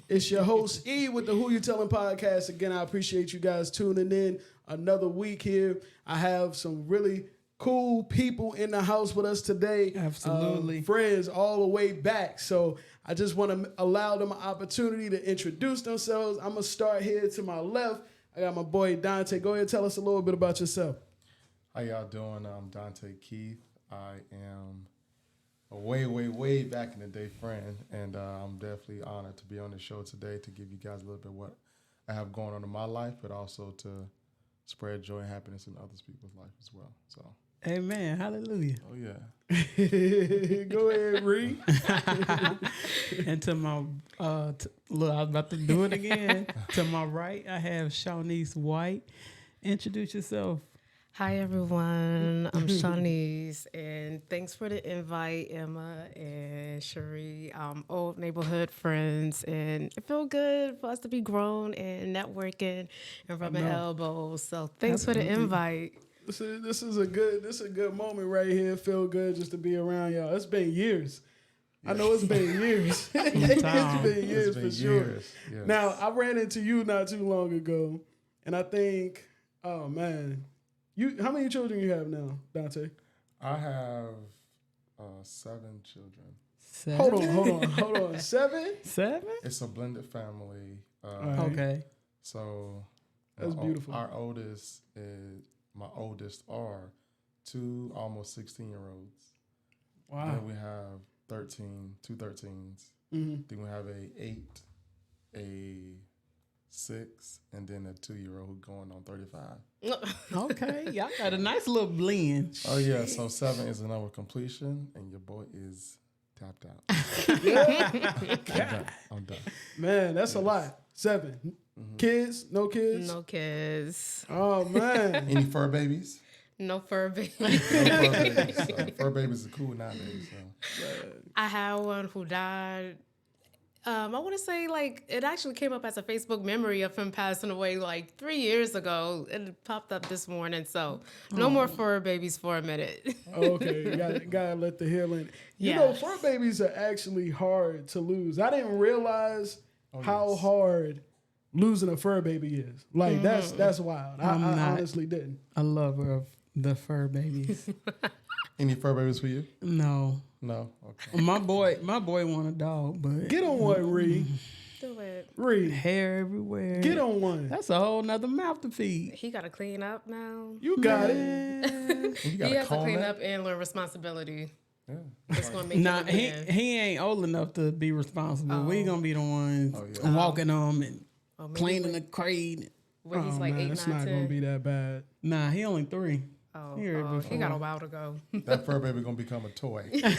It's your host, E, with the Who You Telling podcast. Again, I appreciate you guys tuning in another week here. I have some really cool people in the house with us today. Absolutely. Friends all the way back. So I just want to allow them an opportunity to introduce themselves. I'm going to start here to my left. I got my boy Dontai. Go ahead and tell us a little bit about yourself. How y'all doing? I'm Dontai Keith. I am a way back in the day friend, and I'm definitely honored to be on the show today to give you guys a little bit of what I have going on in my life, but also to spread joy and happiness in other people's life as well. So, amen. Hallelujah. oh yeah. Go ahead, Ree. And to my, look, I was about to do it again. To my right, I have Shawnise White. Introduce yourself. Hi, everyone. I'm Shawnise, and thanks for the invite, Emma and Cherie. Old neighborhood friends, and it feels good for us to be grown and networking and rubbing elbows. So thanks for the invite. This is a good moment right here. Feel good just to be around y'all. It's been years. I know it's been years. It's been years for sure. Yes. Now, I ran into you not too long ago, and I think, oh man, how many children you have now, Dontai? I have 7 children. 7? Hold on. 7? 7? It's a blended family. Right. Okay. So that's beautiful. My oldest are 2 almost 16-year-olds. Wow. Then we have 2 13s. Mm-hmm. Then we have a 8, a 6, and then a 2-year-old going on 35. Okay. Y'all got a nice little blend. Oh yeah, so 7 is the number of completion, and your boy is tapped out. I'm done. Man, that's a lot. 7. Mm-hmm. Kids? No kids? No kids. Oh man. Any fur babies? No fur baby. No fur babies. Fur babies are cool nowadays. So. I had one who died. I want to say, it actually came up as a Facebook memory of him passing away 3 years ago. It popped up this morning, so no more fur babies for a minute. Okay, you gotta let the healing. You know, fur babies are actually hard to lose. I didn't realize how hard losing a fur baby is. That's wild. I honestly didn't. A lover of the fur babies. Any fur babies for you? No. No. Okay. My boy want a dog, but get on one, Ree. Do it. Ree. Hair everywhere. Get on one. That's a whole nother mouth to feed. He got to clean up now. You got it. He has to clean up and learn responsibility. Yeah. It's gonna make he ain't old enough to be responsible. We gonna be the ones walking them and cleaning the crate. When he's 8, 9, it's not 10. gonna be that bad. Nah, he only 3. He got a while to go. That fur baby gonna become a toy. I'm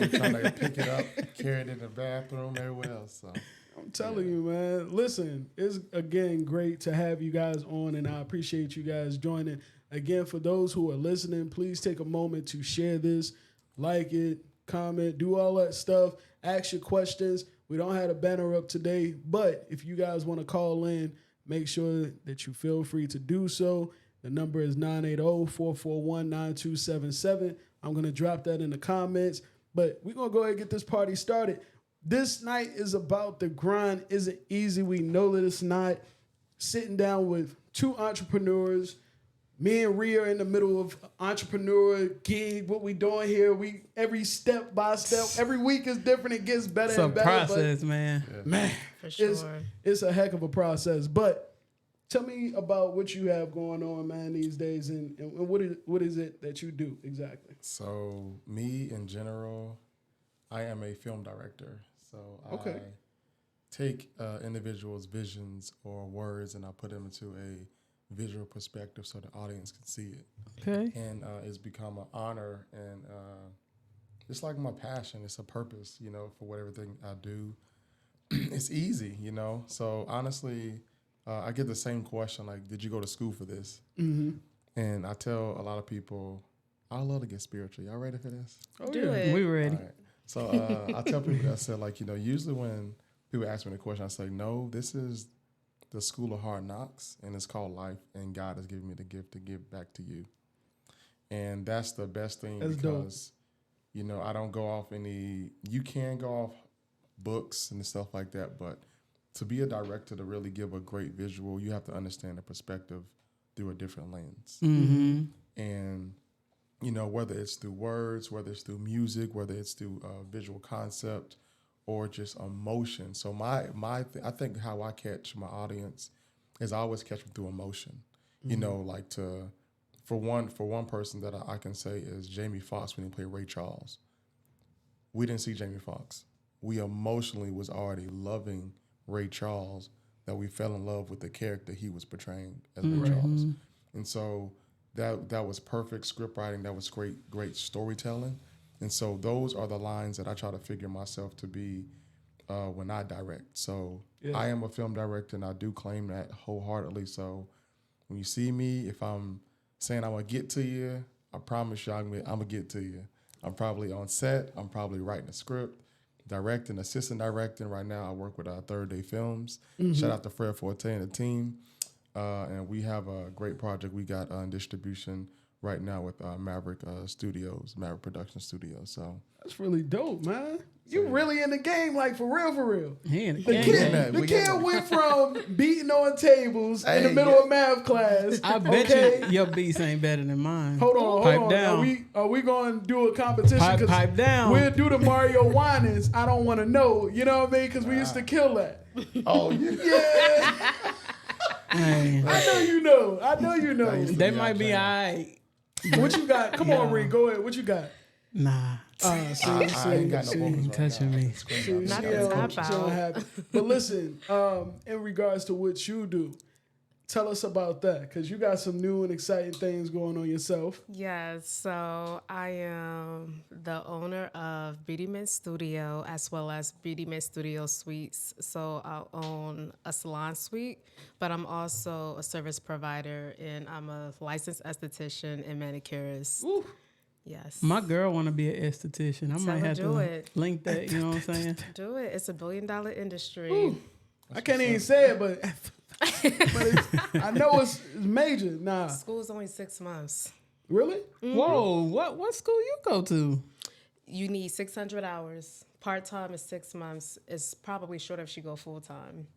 trying to pick it up, carry it in the bathroom, everywhere else. So. I'm telling you, man. Listen, it's again great to have you guys on, and I appreciate you guys joining. Again, for those who are listening, please take a moment to share this, like it, comment, do all that stuff, ask your questions. We don't have a banner up today, but if you guys want to call in, make sure that you feel free to do so. The number is 980-441-9277. I'm going to drop that in the comments. But we're going to go ahead and get this party started. This night is about the grind. Isn't easy. We know that it's not. Sitting down with 2 entrepreneurs. Me and Rhea are in the middle of entrepreneur gig. What we doing here, every step by step, every week is different. It gets better and better. It's a process, man. Man, for sure. It's a heck of a process. But tell me about what you have going on, man, these days, and what is it that you do exactly? So me, in general, I am a film director. So I take individuals' visions or words, and I put them into a visual perspective so the audience can see it. Okay. And it's become an honor, and it's like my passion. It's a purpose, for whatever thing I do. It's easy, So honestly, I get the same question, did you go to school for this? Mm-hmm. And I tell a lot of people, I love to get spiritual. Y'all ready for this? Do it. We ready. All right. So I tell people that I said, usually when people ask me the question, I say, no, this is the school of hard knocks, and it's called life, and God has given me the gift to give back to you. And that's the best thing because, I don't go off you can go off books and stuff like that, but to be a director, to really give a great visual, you have to understand the perspective through a different lens. Mm-hmm. And, you know, whether it's through words, whether it's through music, whether it's through visual concept or just emotion. So I think how I catch my audience is I always catch them through emotion. You know, like for one person that I can say is Jamie Foxx when he played Ray Charles. We didn't see Jamie Foxx. We emotionally was already loving Ray Charles, that we fell in love with the character he was portraying as Ray Charles. And so that was perfect script writing. That was great storytelling. And so those are the lines that I try to figure myself to be when I direct. So I am a film director, and I do claim that wholeheartedly. So when you see me, if I'm saying I'm going to get to you, I promise you I'm going to get to you. I'm probably on set. I'm probably writing a script, directing, assistant directing. Right now I work with Third Day Films. Shout out to Fred Forte and the team. And we have a great project we got in distribution right now with Maverick Production Studios. So That's really dope, man. You really in the game, like for real. He in the The game. kid went from beating on tables in the middle of math class. I bet you your beats ain't better than mine. Hold on. Pipe down. Are we going to do a competition? Pipe down. We'll do the Mario Winans. I don't want to know. You know what I mean? Because we used to kill that. Oh, Yeah. Hey, I know you know. they might be all right. What you got? Come on, Ree. Go ahead. What you got? Nah. I ain't got no vocals right touching now. me. Not She the don't- tap she out. don't have it. But listen, in regards to what you do, tell us about that, because you got some new and exciting things going on yourself. Yes, so I am the owner of Beauty Men Studio as well as Beauty Men Studio Suites. So I own a salon suite, but I'm also a service provider, and I'm a licensed esthetician and manicurist. Ooh. Yes. My girl want to be an esthetician. I might her have do to it. link that. You know what I'm saying? Do it. It's $1 billion industry. Ooh. I can't even say it, but I know it's major. Nah. School's only 6 months. Really? Whoa! What school you go to? You need 600 hours. Part-time is 6 months. It's probably short if she go full-time.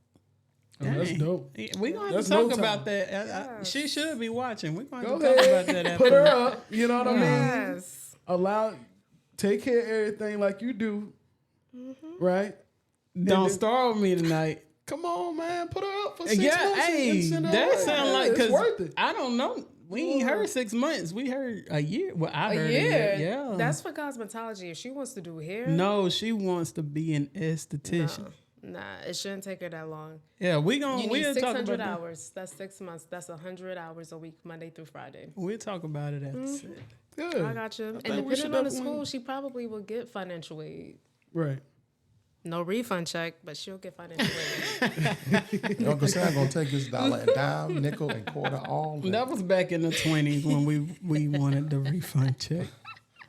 Oh, that's Dang. dope. We gonna have That's to talk no about time. that. She should be watching. We gonna Go have to talk ahead. about that after. Put her up. You know what I mean? Yes. Take care of everything like you do. Right? Don't then- start with me tonight. Come on, man. Put her up for 6 Yeah, months. hey, and send her that away. sound like, It's cause worth it. I don't know. We ain't heard 6 months. We heard a year. Well, I A heard year. a year. Yeah. That's for cosmetology. If she wants to do hair, No, she wants to be an esthetician. nah, it shouldn't take her that long. Yeah, You we'll need talk 600 about that. hours. That's 6 months. That's 100 hours a week, Monday through Friday. We'll talk about it after set. Good. I got you. And think we should depending on the definitely- school, she probably will get financial aid. Right. No refund check, but she'll get financial aid. Uncle Sam gonna take his dollar and dime, nickel and quarter, all. That was back in the 20s when we wanted the refund check.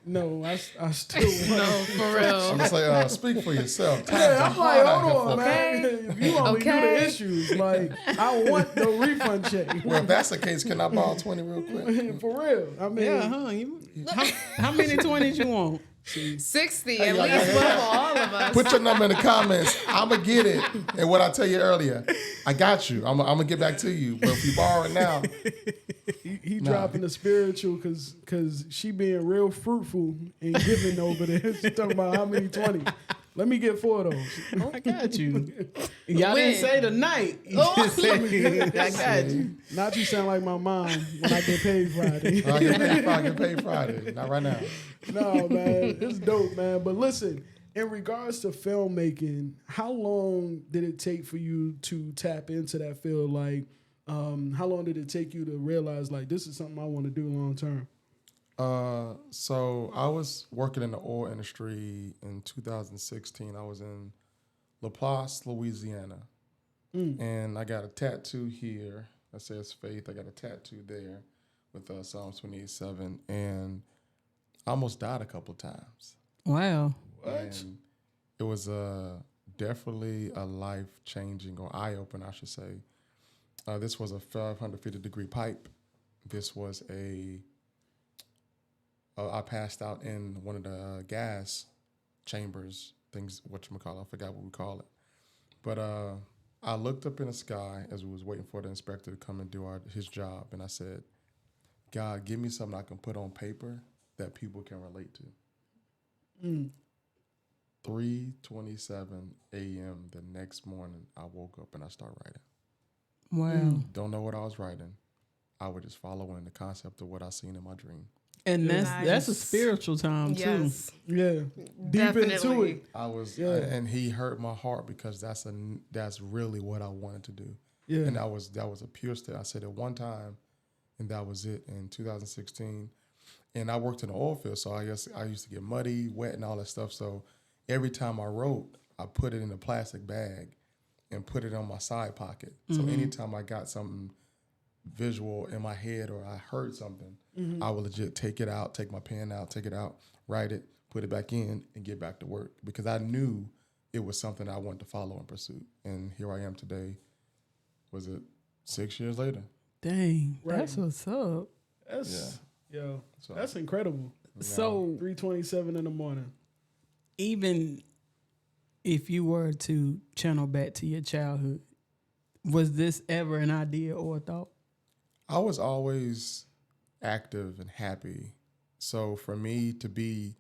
No, I still want. For I'm real. just like, speak for yourself. Times Yeah, are I'm like, hard out hold on, here, man. If you want me to do Okay. the issues, like, I want no refund check. folks. Well, if that's the case, can I borrow 20 real quick? For real. I mean, Yeah, huh? How many 20s you want? 60, Hey, at y'all- least one for all of us. Put your number in the comments. I'm going to get it. And what I tell you earlier, I got you. I'm going to get back to you. But if you borrow it now, he dropping the spiritual because she being real fruitful and giving over there. She talking about how many 20. Let me get 4 of those. I got you. Y'all When? didn't say tonight. You just said, I got you. Not you sound like my mom when I get paid Friday. I get paid Friday. Not right now. No, man, it's dope, man. But listen, in regards to filmmaking, how long did it take for you to tap into that field? Like, how long did it take you to realize, like, this is something I want to do long term? So I was working in the oil industry in 2016. I was in LaPlace, Louisiana. And I got a tattoo here that says faith. I got a tattoo there with Psalms 28:7. And I almost died a couple of times. Wow. And it was definitely a life-changing or eye-opener, I should say. This was a 550-degree pipe. This was I passed out in one of the gas chambers, things, whatchamacallit, I forgot what we call it. But I looked up in the sky as we was waiting for the inspector to come and do his job, and I said, God, give me something I can put on paper that people can relate to. 3:27 a.m. the next morning, I woke up and I started writing. Wow. Don't know what I was writing. I was just following the concept of what I seen in my dream. And that's a Nice. spiritual time too. Yes, Yeah. Deep into definitely. it. I was, Yeah. and he hurt my heart because that's really what I wanted to do. Yeah. And that was a pure state. I said it one time, and that was it in 2016. And I worked in the oil field, so I guess I used to get muddy, wet, and all that stuff. So every time I wrote, I put it in a plastic bag and put it on my side pocket. So anytime I got something visual in my head or I heard something, I would legit take it out, take my pen out, take it out, write it, put it back in, and get back to work because I knew it was something I wanted to follow and pursue. And here I am today. Was it 6 years later? Dang, Right. that's what's up. That's yo. So- That's incredible. So 3:27 in the morning. even if you were to channel back to your childhood, was this ever an idea or a thought? I was always active and happy. So for me to be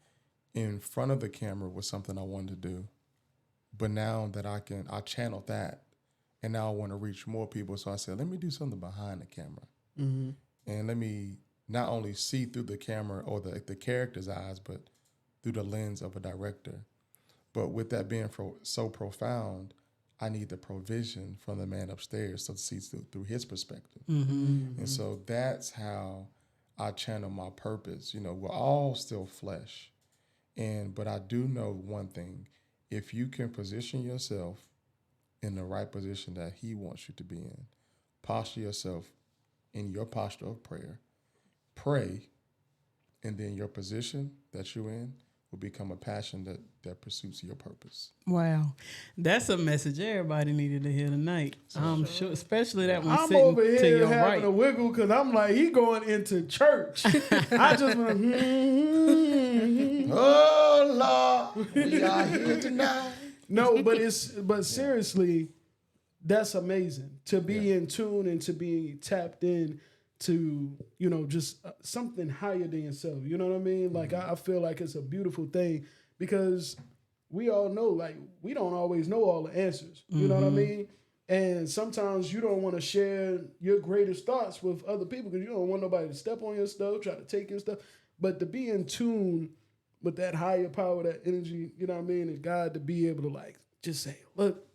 in front of the camera was something I wanted to do. But now that I channeled that, and now I want to reach more people. So I said, let me do something behind the camera. And let me not only see through the camera or the character's eyes, but through the lens of a director. But with that being so profound, I need the provision from the man upstairs to see through his perspective. And so that's how I channel my purpose. You know, we're all still flesh. But I do know one thing. If you can position yourself in the right position that he wants you to be in, posture yourself in your posture of prayer, pray, and then your position that you're in will become a passion that pursues your purpose. Wow, that's a message everybody needed to hear tonight. I'm sure, especially that one I'm sitting over to here your having right. a wiggle because I'm like, he going into church. I just went, Oh, Lord, we are here tonight. No, but seriously, that's amazing to be in tune and to be tapped in to, you know, just something higher than yourself. You know what I mean? Like, I feel like it's a beautiful thing because we all know, like, we don't always know all the answers. You know what I mean? And sometimes you don't want to share your greatest thoughts with other people because you don't want nobody to step on your stuff, try to take your stuff. But to be in tune with that higher power, that energy, you know what I mean, and God to be able to, like, just say, look,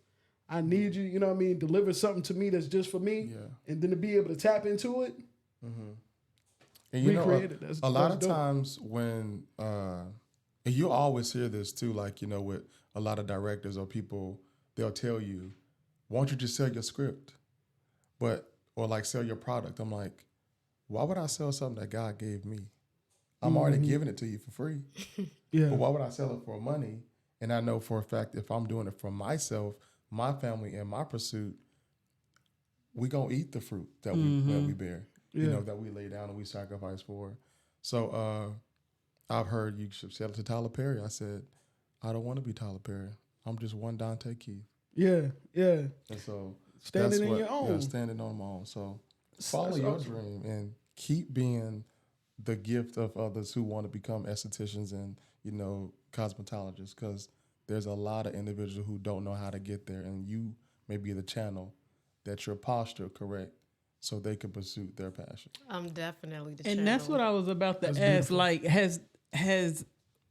I need you, you know what I mean, deliver something to me that's just for me, and then to be able to tap into it, And you recreate it. know, That's a lot of dope. times when, and you always hear this too, like, you know, with a lot of directors or people, they'll tell you, why don't you just sell your script? Or like sell your product. I'm like, why would I sell something that God gave me? I'm already giving it to you for free. Yeah. But why would I sell it for money? And I know for a fact, if I'm doing it for myself, my family, and my pursuit, we gonna eat the fruit that we bear. You know, that we lay down and we sacrifice for. So I've heard you should sell it to Tyler Perry. I said, I don't want to be Tyler Perry. I'm just one Dontai Keith. Yeah, yeah. And so Standing in your own. Yeah, standing on my own. So follow That's your awesome. dream and keep being the gift of others who want to become estheticians and, you know, cosmetologists, because there's a lot of individuals who don't know how to get there, and you may be the channel that your posture correct so they can pursue their passion. I'm definitely the And that's what I was about to That's ask. beautiful. Like, has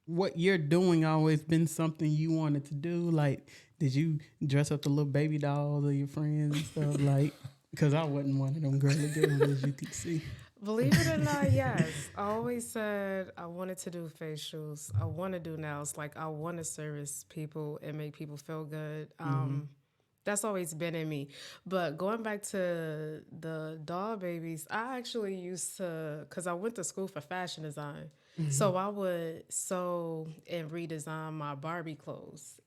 what you're doing always been something you wanted to do? Like, did you dress up the little baby dolls of your friends and stuff? Like, because I wasn't one of them girly girls, as you can see. Believe it or not, yes. I always said I wanted to do facials. I want to do nails. Like, I want to service people and make people feel good. That's always been in me. But going back to the doll babies, I actually used to, because I went to school for fashion design. So I would sew and redesign my Barbie clothes.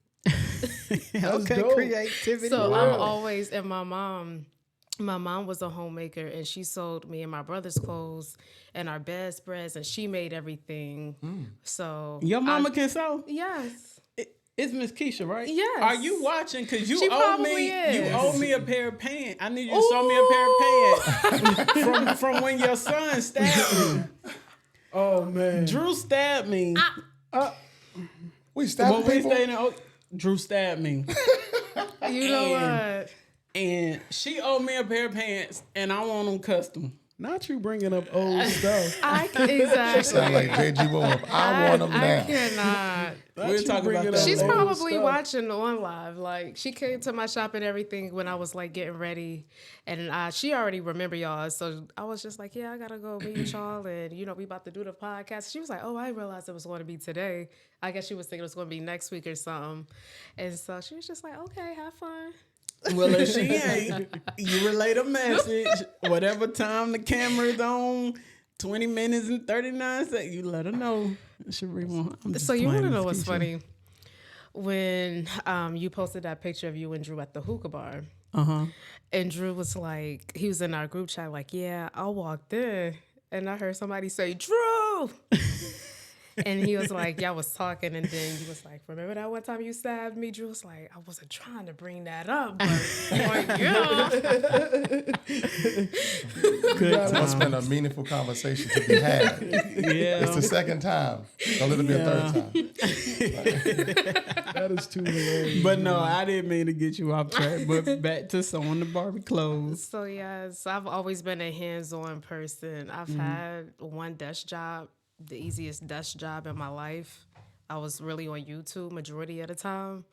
Okay, dope. creativity. So Wow. I'm always, and my mom was a homemaker, and she sewed me and my brother's clothes and our bedspreads, and she made everything. So Your mama can sew? yes. It's Miss Keisha, right? Yes. Are you watching? Because you She owe probably me. is. You owe me a pair of pants. I need you to sew me a pair of pants from when your son stabbed me. Oh man, Drew stabbed me. We stabbed When we people. stayed in Drew stabbed me. You know what? And she owed me a pair of pants, and I want them custom. not you bringing up old stuff. Exactly. Sound like JG Williams. I want them I now. cannot. We'll talk about bringing that up She's later. old probably stuff. watching on live. Like she came to my shop and everything when I was like getting ready, and she already remember y'all. So I was just like, yeah, I gotta go meet y'all, and we about to do the podcast. She was like, oh, I realized it was going to be today. I guess she was thinking it was going to be next week or something, and so she was just like, okay, have fun. Well, if she ain't, you relate a message. Whatever time the camera's on, 20 minutes and 39 seconds, you let her know. So you want to know what's funny? When you posted that picture of you and Drew at the hookah bar, and Drew was like, he was in our group chat, like, yeah, I walked in and I heard somebody say, Drew. And he was like, y'all was talking, and then he was like, remember that one time you stabbed me? Drew was like, I wasn't trying to bring that up, but like, yeah. It must have been a meaningful conversation to be had. Yeah. It's the second time. So let it be a third time. That is too hilarious. But no, I didn't mean to get you off track. But back to sewing the Barbie clothes. So yes, I've always been a hands-on person. I've had one desk job, the easiest desk job in my life. I was really on YouTube majority of the time,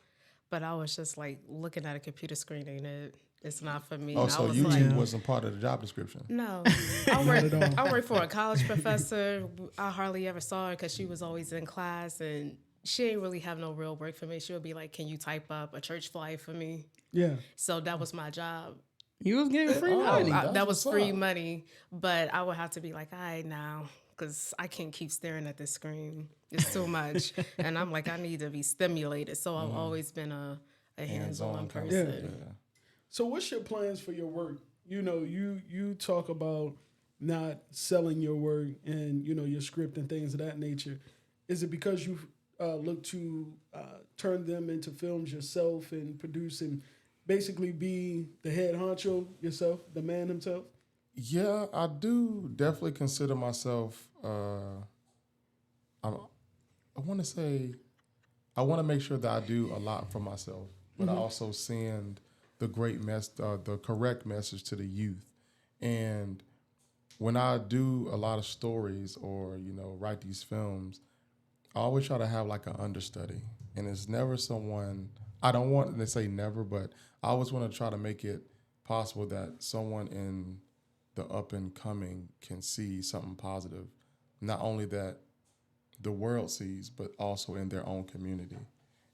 but I was just like looking at a computer screen, ain't it? It's not for me. Oh, And I so was YouTube like, wasn't part of the job description. no. I work for a college professor. I hardly ever saw her because she was always in class, and she ain't really have no real work for me. She would be like, can you type up a church flyer for me? Yeah. So that was my job. You was getting free money. that's That was what's free up. money, but I would have to be like, all right now, because I can't keep staring at this screen. It's too much. And I'm like, I need to be stimulated. So I've always been a hands-on kind of- person. yeah. So what's your plans for your work? You talk about not selling your work and, your script and things of that nature. Is it because you look to turn them into films yourself and produce and basically be the head honcho yourself, the man himself? Yeah, I do definitely consider myself. I want to say, I want to make sure that I do a lot for myself, but I also send the the correct message to the youth. And when I do a lot of stories or write these films, I always try to have like an understudy, and it's never someone. I don't want to say never, but I always want to try to make it possible that someone in the up and coming can see something positive, not only that the world sees, but also in their own community.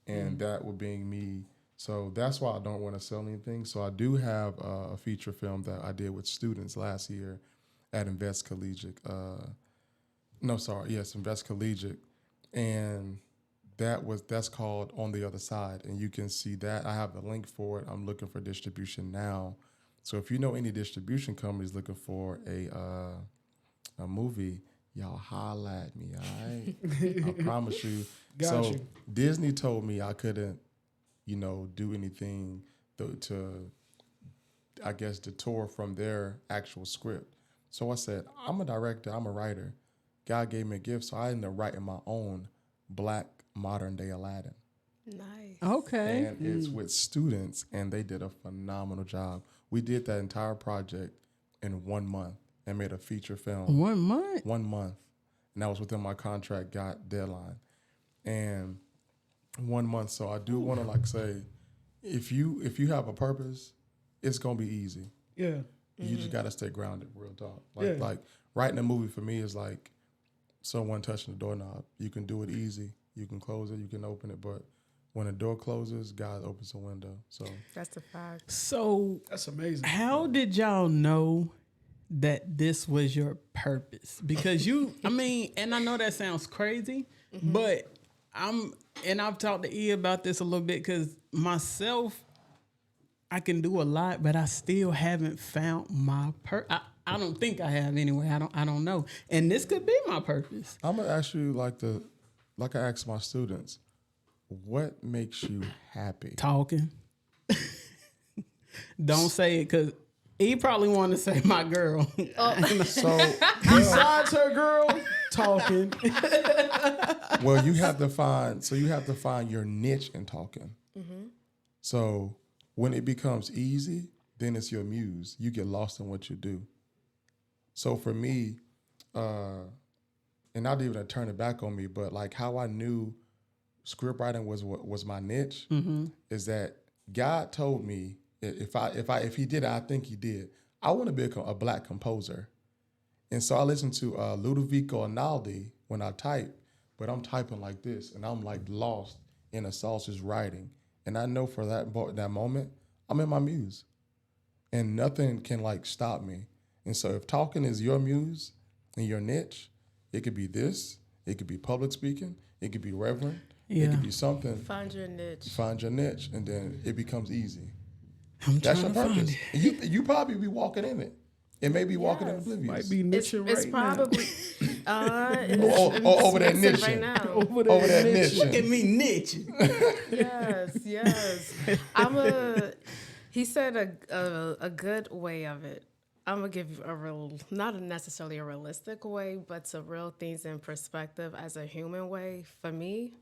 And that would being me. So that's why I don't want to sell anything. So I do have a feature film that I did with students last year at Invest Collegiate. Invest Collegiate. And that's called On the Other Side. And you can see that. I have the link for it. I'm looking for distribution now. So if you know any distribution companies looking for a movie, y'all holla at me, all right? I promise you. Got you. Disney told me I couldn't, do anything to, I guess, detour from their actual script. So I said, I'm a director, I'm a writer. God gave me a gift, so I ended up writing my own Black modern day Aladdin. Nice. Okay. And it's with students, and they did a phenomenal job. We did that entire project in 1 month and made a feature film. 1 month? 1 month. And that was within my contract deadline. And 1 month. So I do want to say, if you have a purpose, it's gonna be easy. Yeah. You just gotta stay grounded, real talk. Yeah. Like writing a movie for me is like someone touching the doorknob. You can do it easy. You can close it, you can open it, but when a door closes, God opens a window. So That's the fact. So That's amazing. how did y'all know that this was your purpose? Because and I know that sounds crazy, but I've talked to E about this a little bit because myself, I can do a lot, but I still haven't found my purpose. I don't think I have anyway. I don't know. And this could be my purpose. I'm gonna ask you like I ask my students, what makes you happy? Talking. Don't say it because he probably want to say my girl. So, Besides her girl, talking. well, you have to find your niche in talking. So when it becomes easy, then it's your muse. You get lost in what you do. So for me, and not even to turn it back on me, but like how I knew script writing was my niche is that God told me if he did it, I think he did. I want to be a black composer, and so I listen to Ludovico Einaudi when I type, but I'm typing like this, and I'm like lost in a sausage writing, and I know for that moment I'm in my muse, and nothing can like stop me. And so if talking is your muse and your niche, it could be this, it could be public speaking, it could be reverend, it could be something. Find your niche. Find your niche, and then it becomes easy. That's your purpose. You probably be walking in it. It may be walking in oblivious. Might be niching It's right probably over that niche. right now. now. Over that niche. Look at me niche. Yes. He said a good way of it. I'm gonna give you not necessarily a realistic way, but to real things in perspective as a human way. For me,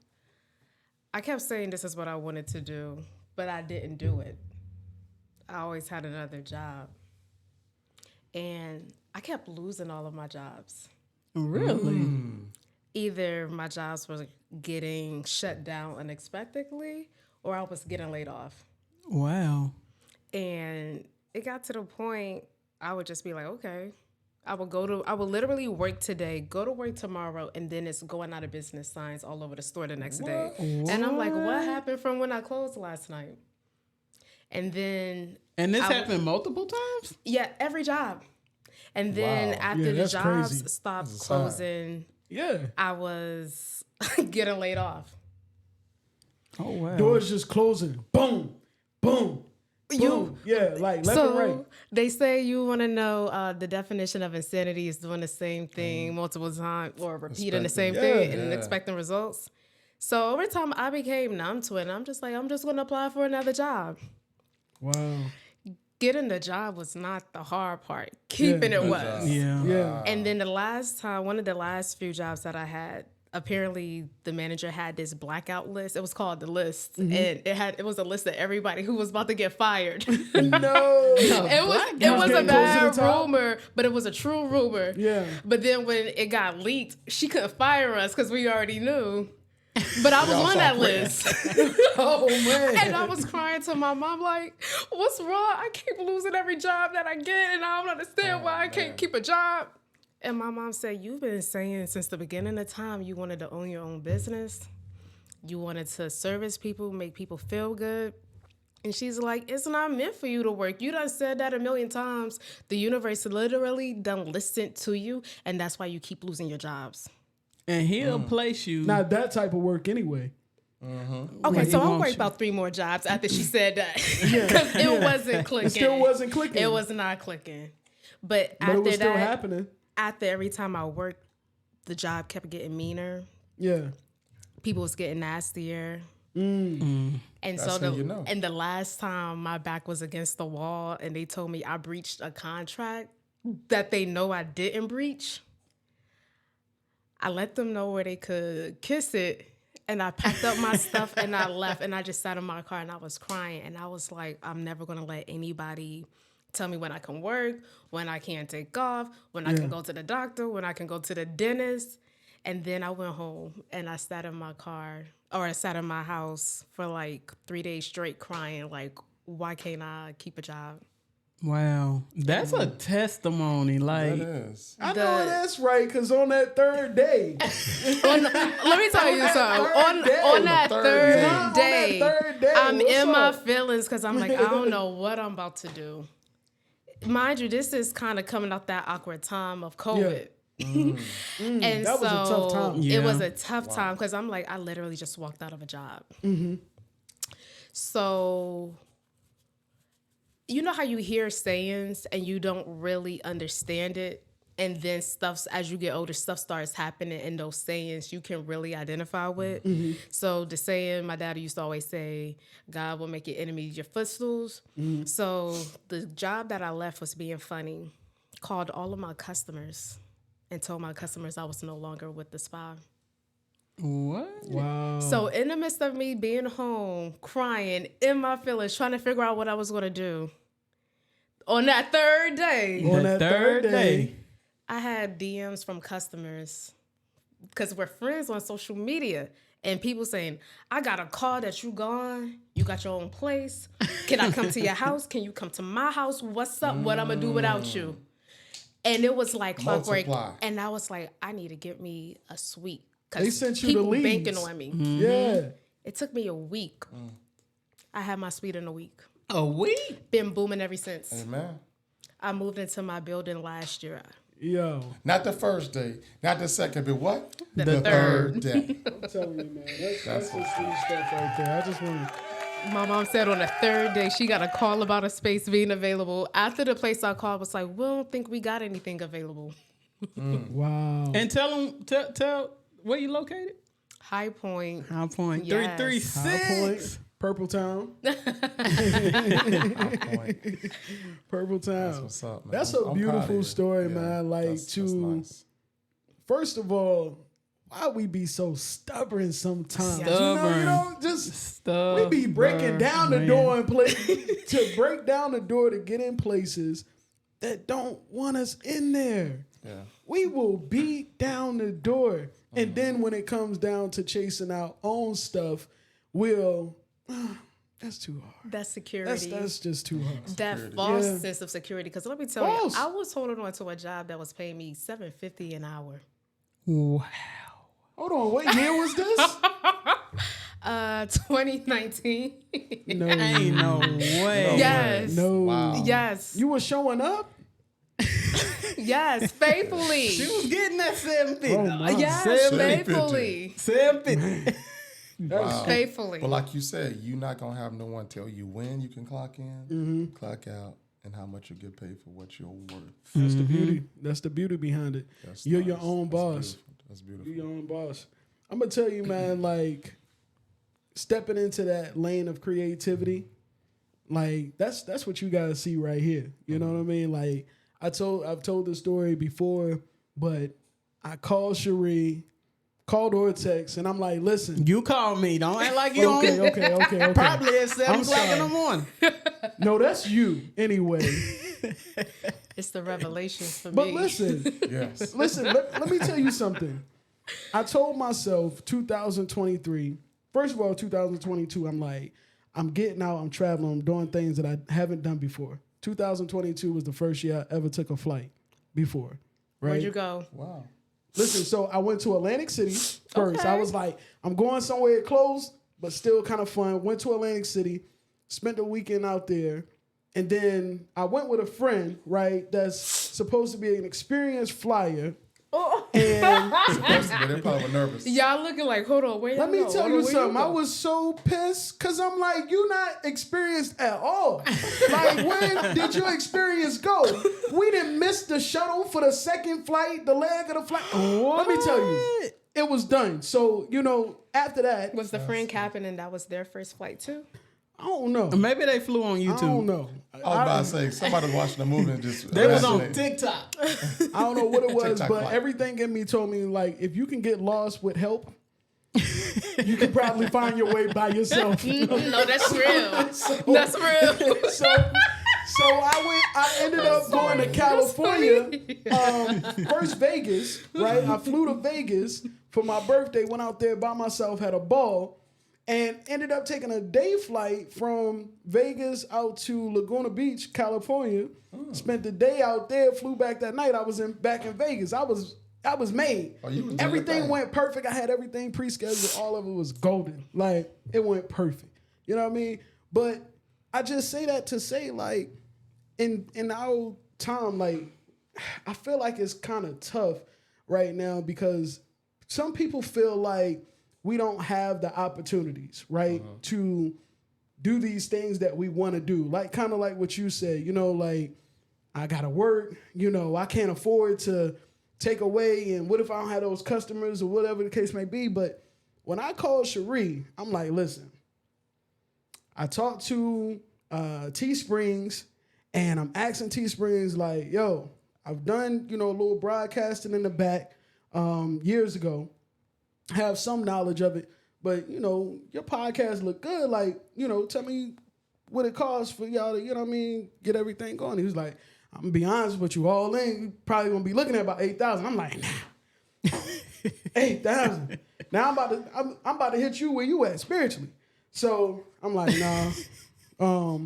I kept saying this is what I wanted to do, but I didn't do it. I always had another job. And I kept losing all of my jobs. Really? Either my jobs were getting shut down unexpectedly or I was getting laid off. Wow. And it got to the point I would just be like, okay, I would literally work today, go to work tomorrow, and then it's going out of business signs all over the store the next day. And I'm like, what happened from when I closed last night? And then... And this happened multiple times? Yeah, every job. And then after the jobs stopped closing, I was getting laid off. Oh, wow. Doors just closing. Boom, boom, boom. Yeah, like left and right. They say you want to know the definition of insanity is doing the same thing multiple times or repeating the same thing and expecting results. So over time, I became numb to it. And I'm just like, I'm just going to apply for another job. Wow. Getting the job was not the hard part. Keeping it was. Yeah. And then one of the last few jobs that I had, apparently the manager had this blackout list. It was called the list. And it was a list of everybody who was about to get fired. No. It was a bad rumor, but it was a true rumor. Yeah. But then when it got leaked, she couldn't fire us because we already knew. But I was on that list. Oh, man. And I was crying to my mom like, what's wrong? I keep losing every job that I get and I don't understand why I can't keep a job. And my mom said, you've been saying since the beginning of time you wanted to own your own business. You wanted to service people, make people feel good. And she's like, it's not meant for you to work. You done said that a million times. The universe literally done listened to you, and that's why you keep losing your jobs. And he'll place you. Not that type of work anyway. Okay, so I'm worried about 3 more jobs after she said that. Because it wasn't clicking. It still wasn't clicking. It was not clicking. But it after was still that, happening. after every time I worked, the job kept getting meaner. Yeah. People was getting nastier. Mm. And That's so when you know. and the last time my back was against the wall and they told me I breached a contract that they know I didn't breach, I let them know where they could kiss it. And I packed up my stuff and I left and I just sat in my car and I was crying. And I was like, I'm never going to let anybody tell me when I can work, when I can't take off, when I can go to the doctor, when I can go to the dentist. And then I went home and I sat in my car or I sat in my house for like 3 days straight crying. Like, why can't I keep a job? Wow. That's a testimony. Like, That is. I know that's right, because on that third day. Let me tell you something. On that third day, I'm in my feelings because I'm like, I don't know what I'm about to do. Mind you, this is kind of coming out that awkward time of COVID. And that was a tough time. It was a tough time because I'm like, I literally just walked out of a job. So, you know how you hear sayings and you don't really understand it And then as you get older, stuff starts happening in those sayings you can really identify with. So the saying my daddy used to always say, God will make your enemies your footstools. So the job that I left was being funny. Called all of my customers and told my customers I was no longer with the spa. What? Wow. So in the midst of me being home, crying, in my feelings, trying to figure out what I was going to do, on that third day, On that third day, I had DMs from customers because we're friends on social media and people saying, I got a call that you gone. You got your own place. Can I come to your house? Can you come to my house? What's up? What I'm going to do without you? And it was like clockwork. And I was like, I need to get me a suite. they sent you the people leads. banking on me. Yeah. It took me a week. I had my suite in a week. A week? Been booming ever since. Amen. I moved into my building last year. Yo. Not the first day, not the second, but what? The third. day. I'm telling you, man. That's some sweet stuff right there. I just want to. My mom said on the third day she got a call about a space being available. After the place I called was like, we don't think we got anything available. Wow. And tell where you located? High Point. High Point. Yes. 336. High Point, Purple Town. Purple Town. That's what's up, man. That's a I'm proud of beautiful you. story, Yeah, man. Like that's nice. First of all, why we be so stubborn sometimes? Stubborn. You know, just Stuff. we be breaking down the man. door and to break down the door to get in places that don't want us in there. Yeah. We will beat down the door. And then when it comes down to chasing our own stuff, we'll that's too hard. That's security. That's just too hard. that false Yeah. sense of security. Because let me tell False. you, I was holding on to a job that was paying me $7.50 an hour. Wow. Hold on, what year was this? 2019. No, Ain't no way. Yes. no. Wow. Yes. You were showing up? Yes. Faithfully. She was getting that 750. Oh, my. Yes. 750. Faithfully. 750. Wow. Faithfully. But like you said, you're not gonna have no one tell you when you can clock in, clock out, and how much you get paid for what you're worth. That's the beauty. That's the beauty behind it. That's You're nice. your own boss. That's beautiful. You're your own boss. I'm gonna tell you, man, like stepping into that lane of creativity, like that's what you guys see right here. You know what I mean? Like I've told this story before, but I called Cherie, called her a text, and I'm like, listen. You called me. Don't act like you Okay. Probably at 7 I'm o'clock in the sorry. morning. No, that's you anyway. It's the revelations for But me. listen, Yes. let me tell you something. I told myself 2023, first of all, 2022, I'm like, I'm getting out, I'm traveling, I'm doing things that I haven't done before. 2022 was the first year I ever took a flight before. Right? Where'd you go? Wow. Listen, so I went to Atlantic City first. Okay. I was like, I'm going somewhere close, but still kind of fun. Went to Atlantic City, spent the weekend out there. And then I went with a friend, right, that's supposed to be an experienced flyer. Oh. And They probably were nervous. Y'all looking like, hold on, wait. let me tell you something. I was so pissed because I'm like, you're not experienced at all. Like, when did your experience go? We didn't miss the shuttle for the second flight, the leg of the flight. Let me tell you, it was done. So, after that, Was the friend capping and that was their first flight too? I don't know. Maybe they flew on I YouTube. don't know. I was about to say, somebody was watching the movie and just... They was on fascinated. TikTok. I don't know what it was, TikTok but flight. everything in me told me, like, if you can get lost with help, you can probably find your way by yourself. No, that's real. That's real. So I ended up going to California, first Vegas, right? I flew to Vegas for my birthday, went out there by myself, had a ball, and ended up taking a day flight from Vegas out to Laguna Beach, California. Spent the day out there, flew back that night. I was back in Vegas. I was made. Oh, you was doing your Everything thing. went perfect. I had everything pre-scheduled. All of it was golden. Like, it went perfect. You know what I mean? But I just say that to say, like, in our time, like, I feel like it's kind of tough right now because some people feel like we don't have the opportunities, right, to do these things that we want to do. Like, kind of like what you said, like, I gotta work, I can't afford to take away, and what if I don't have those customers or whatever the case may be. But when I called Cherie, I'm like, listen, I talked to Teesprings, and I'm asking Teesprings like, yo, I've done, a little broadcasting in the back years ago, have some knowledge of it, but, your podcast look good. Like, tell me what it costs for y'all to, get everything going. He was like, I'm gonna be honest with you, all in, you probably gonna be looking at about 8,000. I'm like, nah, 8,000. Now I'm about to hit you where you at spiritually. So I'm like, nah,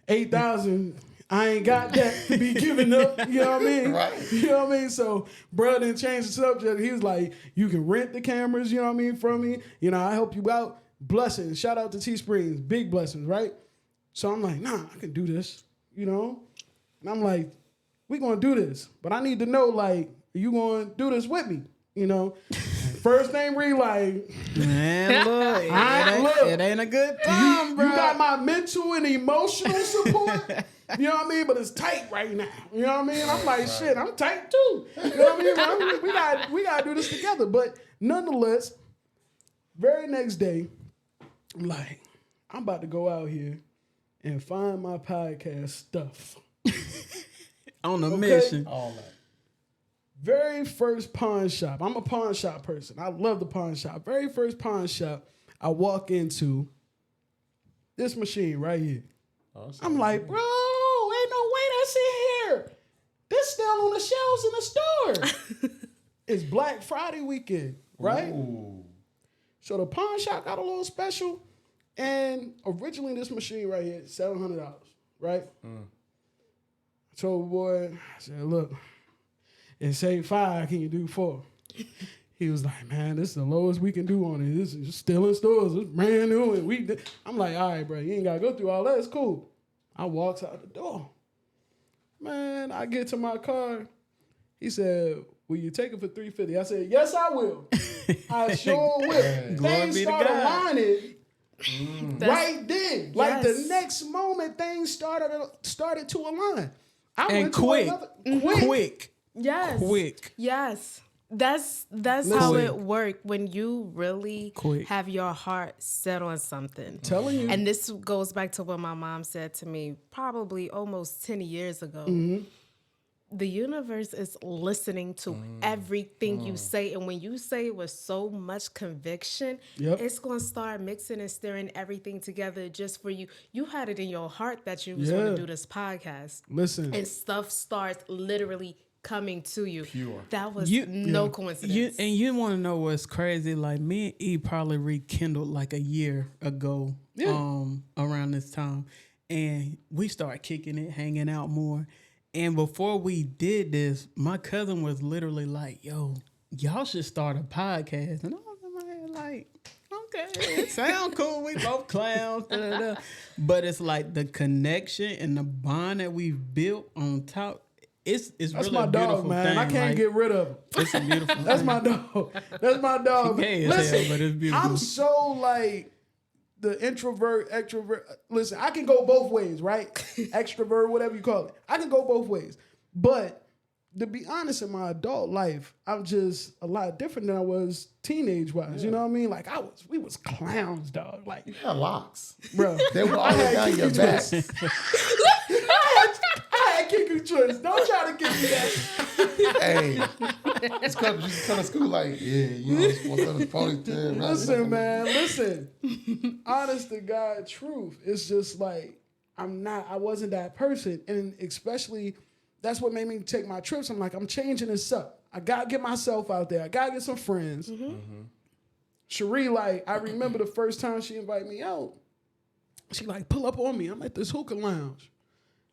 8,000. I ain't got that to be giving up. You know what I mean? Right. You know what I mean? So bro didn't change the subject. He was like, you can rent the cameras, you know what I mean, from me. I help you out. Blessings. Shout out to Teesprings. Big blessings, right? So I'm like, nah, I can do this, And I'm like, we gonna do this. But I need to know, like, are you gonna do this with me? First name Ree, like, Man, look, it ain't a good time, bro. you got my mental and emotional support. You know what I mean? But it's tight right now. You know what I mean? I'm like, shit, I'm tight too. You know what I mean? We gotta do this together. But nonetheless, very next day, I'm like, I'm about to go out here and find my podcast stuff. On a mission. All that. Very first pawn shop. I'm a pawn shop person. I love the pawn shop. Very first pawn shop I walk into, this machine right here. Awesome. I'm like, bro, ain't no way that's in here. This still on the shelves in the store. It's Black Friday weekend, right? Ooh. So the pawn shop got a little special. And originally this machine right here, $700, right? I told the boy, I said, look, it say 5, can you do 4? He was like, man, this is the lowest we can do on it. This is still in stores. It's brand new. And I'm like, all right, bro, you ain't got to go through all that. It's cool. I walks out the door. Man, I get to my car. He said, will you take it for $350? I said, yes, I will. I sure will. Things started aligning right then. Like the next moment, things started to align. I And went quick. to Quick. Yes. Quick. Yes. That's how it worked when you really have your heart set on something. Telling you. And this goes back to what my mom said to me probably almost 10 years ago. The universe is listening to everything you say. And when you say it with so much conviction, it's going to start mixing and stirring everything together just for you. You had it in your heart that you was going to do this podcast. Listen. And stuff starts literally coming to you. Pure. That was no coincidence. You want to know what's crazy? Like me and E probably rekindled like a year ago around this time. And we started kicking it, hanging out more. And before we did this, my cousin was literally like, yo, y'all should start a podcast. And I was in my head like, okay, it sound cool. We both clowns. Da, da, da. But it's like the connection and the bond that we've built on top. It's That's really my a beautiful dog, man. thing. I can't get rid of him. It's a beautiful That's thing. my dog. That's my dog. Gay as hell, but it's beautiful. I'm so like the introvert, extrovert. Listen, I can go both ways, right? Extrovert, whatever you call it. I can go both ways. But to be honest, in my adult life, I'm just a lot different than I was teenage-wise. You know what I mean? Like we was clowns, dog. Like You had locks. bro, They were all down your back. I had kicking choice. Don't try to kick me that. Hey, it's because you come to school like, what's on the ponytail? Listen, man, listen. Honest to God, truth. It's just like I wasn't that person. And especially, that's what made me take my trips. I'm like, I'm changing this up. I gotta get myself out there. I gotta get some friends. Cherie, like, I remember the first time she invited me out. She like, pull up on me. I'm at this hookah lounge.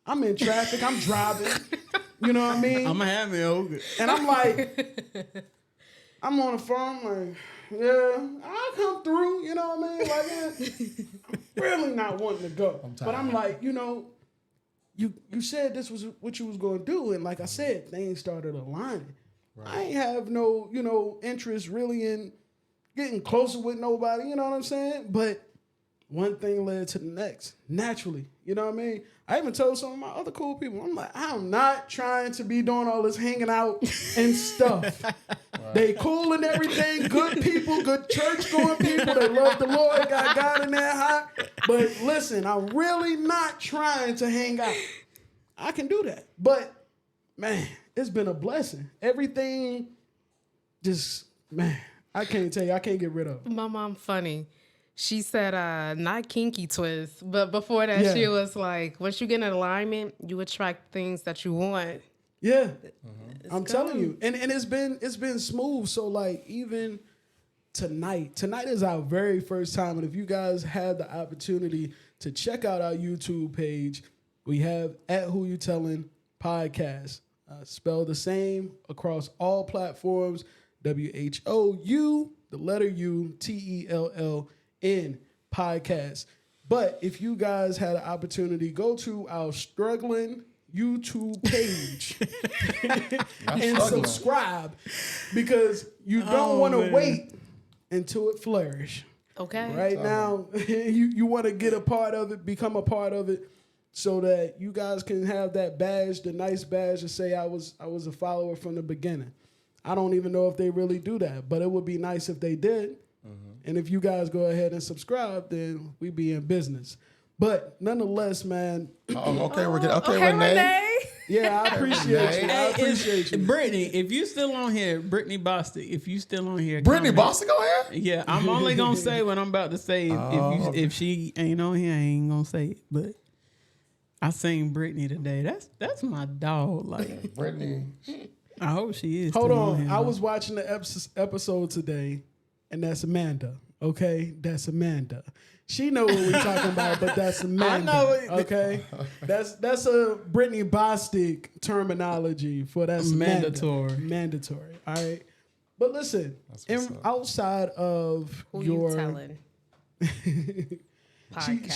I'm in traffic. I'm driving. You know what I mean? I'm going to have me over. And I'm like, I'm on the phone, like, yeah, I'll come through. You know what I mean? Like, I'm really not wanting to go. But I'm like, you said this was what you was going to do. And like I said, things started aligning. Right. I ain't have no, interest really in getting closer with nobody. You know what I'm saying? But one thing led to the next naturally. You know what I mean? I even told some of my other cool people, I'm like, I'm not trying to be doing all this hanging out and stuff. Right. They cool and everything, good people, good church going people. They love the Lord, got God in their heart. But listen, I'm really not trying to hang out. I can do that. But man, it's been a blessing. Everything just, man, I can't tell you. I can't get rid of it. My mom funny. She said, not kinky twist, but before that, she was like, once you get in alignment, you attract things that you want. Yeah, I'm telling you, and it's been smooth. So like even tonight is our very first time, and if you guys have the opportunity to check out our YouTube page, we have at Who You Telling Podcast, spelled the same across all platforms. WHOU, the letter U, TELLN podcast. But if you guys had an opportunity, go to our struggling YouTube page and subscribe, because you don't want to wait until it flourish. Okay. Right now, you want to get a part of it, become a part of it, so that you guys can have that badge, the nice badge, to say I was a follower from the beginning. I don't even know if they really do that, but it would be nice if they did. And if you guys go ahead and subscribe, then we be in business. But nonetheless, man. Okay, Renee. Yeah, I appreciate you. I appreciate you. Brittany, if you still on here, Brittany Bostic, if you still on here. Brittany Bostic on here? Yeah, I'm only going to say what I'm about to say. If she ain't on here, I ain't going to say it. But I seen Brittany today. That's my dog. Like Brittany. I hope she is. Hold on. I was watching the episode today, and that's Amanda. Okay? That's Amanda. She know what we're talking about, but that's Amanda. I know. Okay? That's a Brittany Bostic terminology for that's mandatory. Mandatory. All right? But listen, outside of Who your... You telling?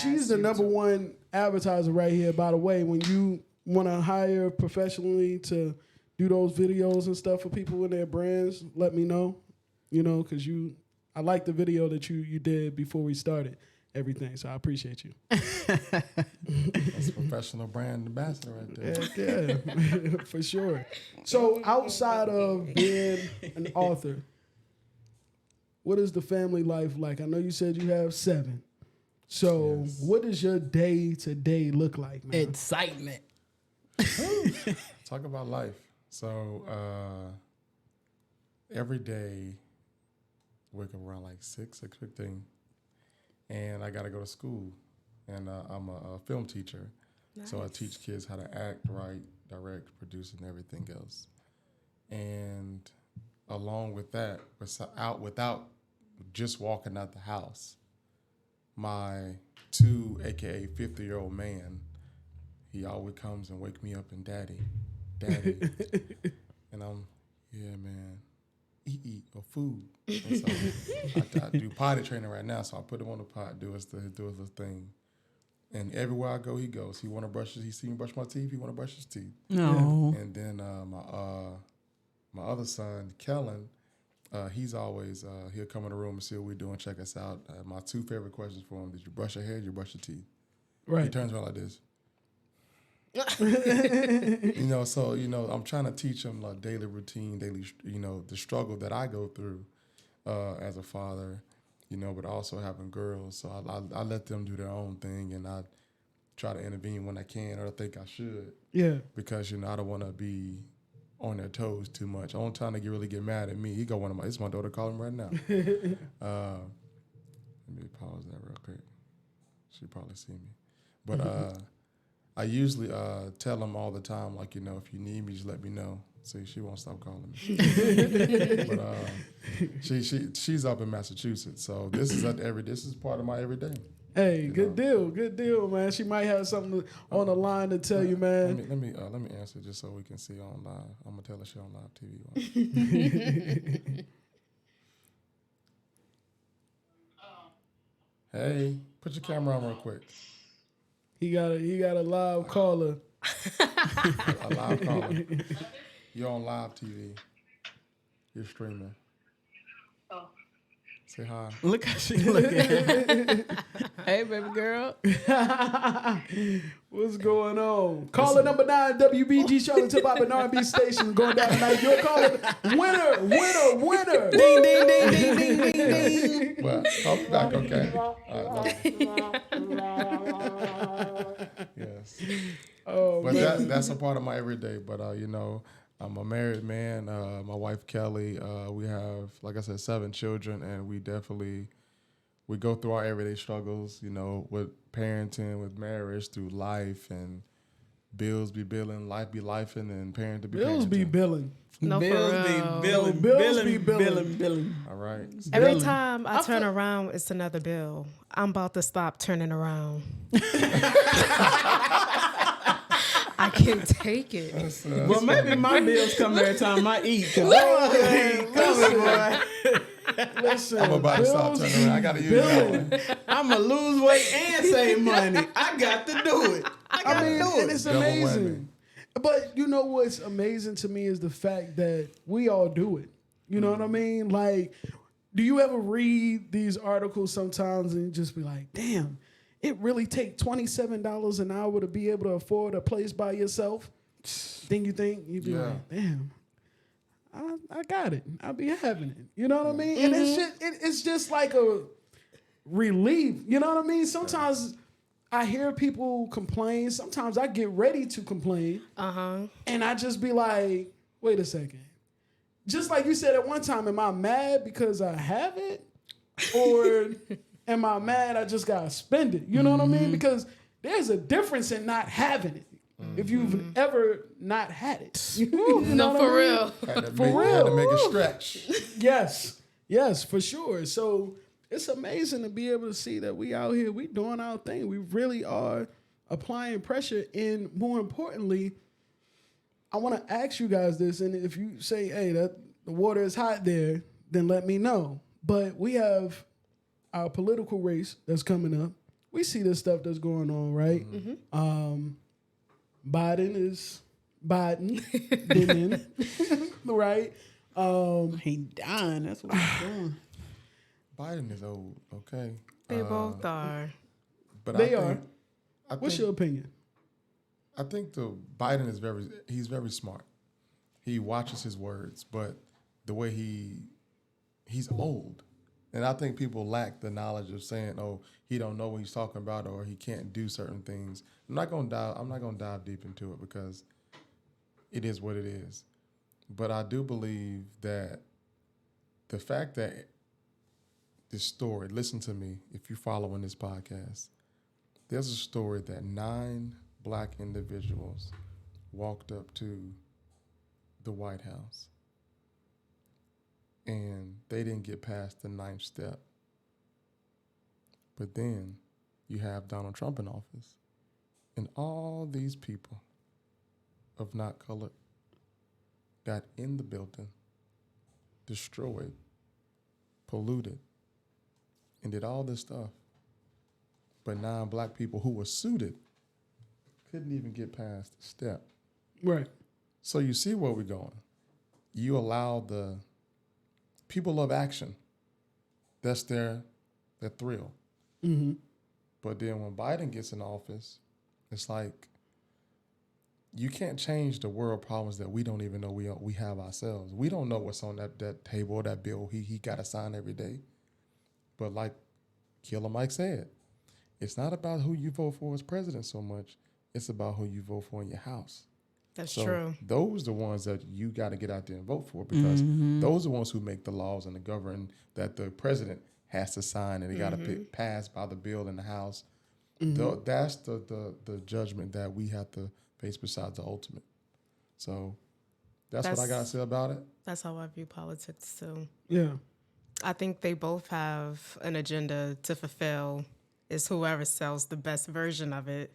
she's the number one advertiser right here, by the way. When you want to hire professionally to do those videos and stuff for people in their brands, let me know. You know, because I like the video that you did before we started everything, so I appreciate you. That's a professional brand ambassador right there. Yeah, for sure. So outside of being an author, what is the family life like? I know you said you have 7. So what does your day-to-day look like, man? Excitement. Talk about life. So every day, wake up around like 6:15, and I got to go to school. And I'm a film teacher, so I teach kids how to act, write, direct, produce, and everything else. And along with that, without just walking out the house, my 2, aka 50-year-old man, he always comes and wake me up and daddy. And I'm, yeah, man, eat or food. And so I do potty training right now, so I put him on the pot, do his thing. And everywhere I go, he goes. He see me brush my teeth, he want to brush his teeth. No. And then my other son, Kellen, he's always, he'll come in the room and see what we're doing, check us out. My 2 favorite questions for him: did you brush your hair? Did you brush your teeth? Right. He turns around like this. So I'm trying to teach them like daily routine, the struggle that I go through as a father, but also having girls. So I let them do their own thing, and I try to intervene when I can, or I think I should. Yeah. Because I don't want to be on their toes too much. The only time they really get mad at me, it's my daughter calling right now. Let me pause that real quick. She'll probably see me, but I usually tell them all the time, like, if you need me, just let me know. See, she won't stop calling me. But she's up in Massachusetts, so this is part of my everyday. Hey, good deal, man. She might have something on the line to tell you, man. Let me answer just so we can see on live. I'm gonna tell her she on live TV. Hey, put your camera on real quick. He got a live caller. A live caller. You're on live TV. You're streaming. Oh. Say hi. Look how she looking. Hey, baby girl. What's going on? Caller number 9, WBG Charlotte Hip Hop and R&B station going down tonight. Your caller, winner. Ding, ding, ding, ding, ding, ding, ding. Well, I'll be back, okay? All right, love you. Yes. Oh, But man. that's a part of my everyday. But, I'm a married man. My wife, Kelly, we have, like I said, 7 children, and we go through our everyday struggles, with parenting, with marriage, through life, and bills be billing, life be lifing, and parenting be Bills be parenting. billing. No, for Bills be real. billing, Bills be billing. All right. Every Billing. time I turn around, it's another bill. I'm about to stop turning around. I can't take it. Well, maybe my bills come every time I eat. Listen, I'm about to stop turning around. I got to use that one. I'm going to lose weight and save money. I got to do it. I mean, and it's Double amazing. whammy. But you know what's amazing to me is the fact that we all do it. You know what I mean? Like, do you ever read these articles sometimes and just be like, damn, it really take $27 an hour to be able to afford a place by yourself? Then you'd be like, damn, I got it. I'll be having it. You know what I mean? And it's just like a relief. You know what I mean? Sometimes I hear people complain. Sometimes I get ready to complain. And I just be like, wait a second. Just like you said at one time, am I mad because I have it? Or am I mad I just got to spend it? You know what I mean? Because there's a difference in not having it. If you've ever not had it. You know No, what for I mean? real. Had to make it stretch. Yes, for sure. So it's amazing to be able to see that we out here, we doing our thing. We really are applying pressure. And more importantly, I want to ask you guys this. And if you say, hey, that the water is hot there, then let me know. But we have our political race that's coming up. We see this stuff that's going on, right? Biden is Biden, right? He dying. That's what he's doing. Biden is old, okay? They both are. But They I are. think, I What's think, your opinion? I think Biden is he's very smart. He watches his words, but the way he's old. And I think people lack the knowledge of saying, oh, he don't know what he's talking about or he can't do certain things. I'm not gonna dive deep into it because it is what it is. But I do believe that the fact that this story, listen to me, if you're following this podcast, there's a story that 9 black individuals walked up to the White House and they didn't get past the 9th step. But then you have Donald Trump in office and all these people of not color got in the building, destroyed, polluted, and did all this stuff. But 9 black people who were suited couldn't even get past the step. Right. So you see where we're going. You allow people love action. That's their thrill. Mm-hmm. But then when Biden gets in office, it's like you can't change the world problems that we don't even know we have ourselves. We don't know what's on that table or that bill he got to sign every day. But like Killer Mike said, it's not about who you vote for as president so much. It's about who you vote for in your house. That's So true. those are the ones that you got to get out there and vote for because those are the ones who make the laws and the govern that the president has to sign and they got to pass by the bill in the House. That's the judgment that we have to face besides the ultimate. So that's what I got to say about it. That's how I view politics too. Yeah. I think they both have an agenda to fulfill. It's whoever sells the best version of it.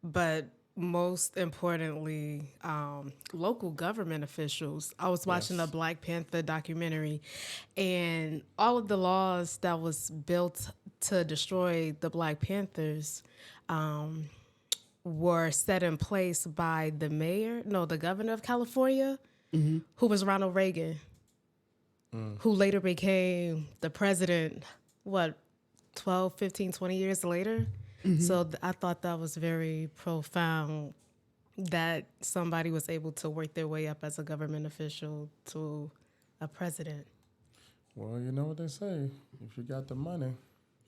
But most importantly, local government officials. I was watching a Black Panther documentary, and all of the laws that was built to destroy the Black Panthers were set in place by the governor of California, who was Ronald Reagan. who later became the president, what, 12, 15, 20 years later. So I thought that was very profound that somebody was able to work their way up as a government official to a president. Well, you know what they say. If you got the money.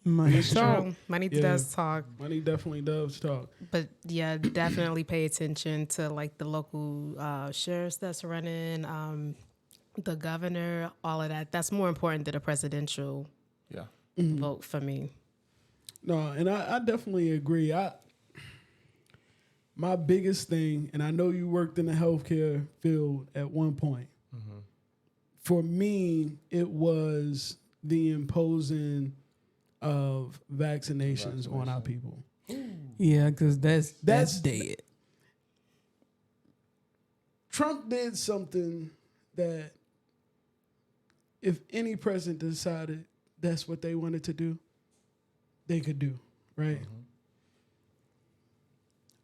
Money It's talk. true. Money Yeah. does talk. Money definitely does talk. But yeah, definitely pay attention to like the local sheriffs that's running, the governor, all of that. That's more important than a presidential Yeah. vote for me. No, and I definitely agree. My biggest thing, and I know you worked in the healthcare field at one point. For me, it was the imposing of vaccinations on our people. Yeah, because that's That's- dead. Trump did something that if any president decided that's what they wanted to do, they could do, right?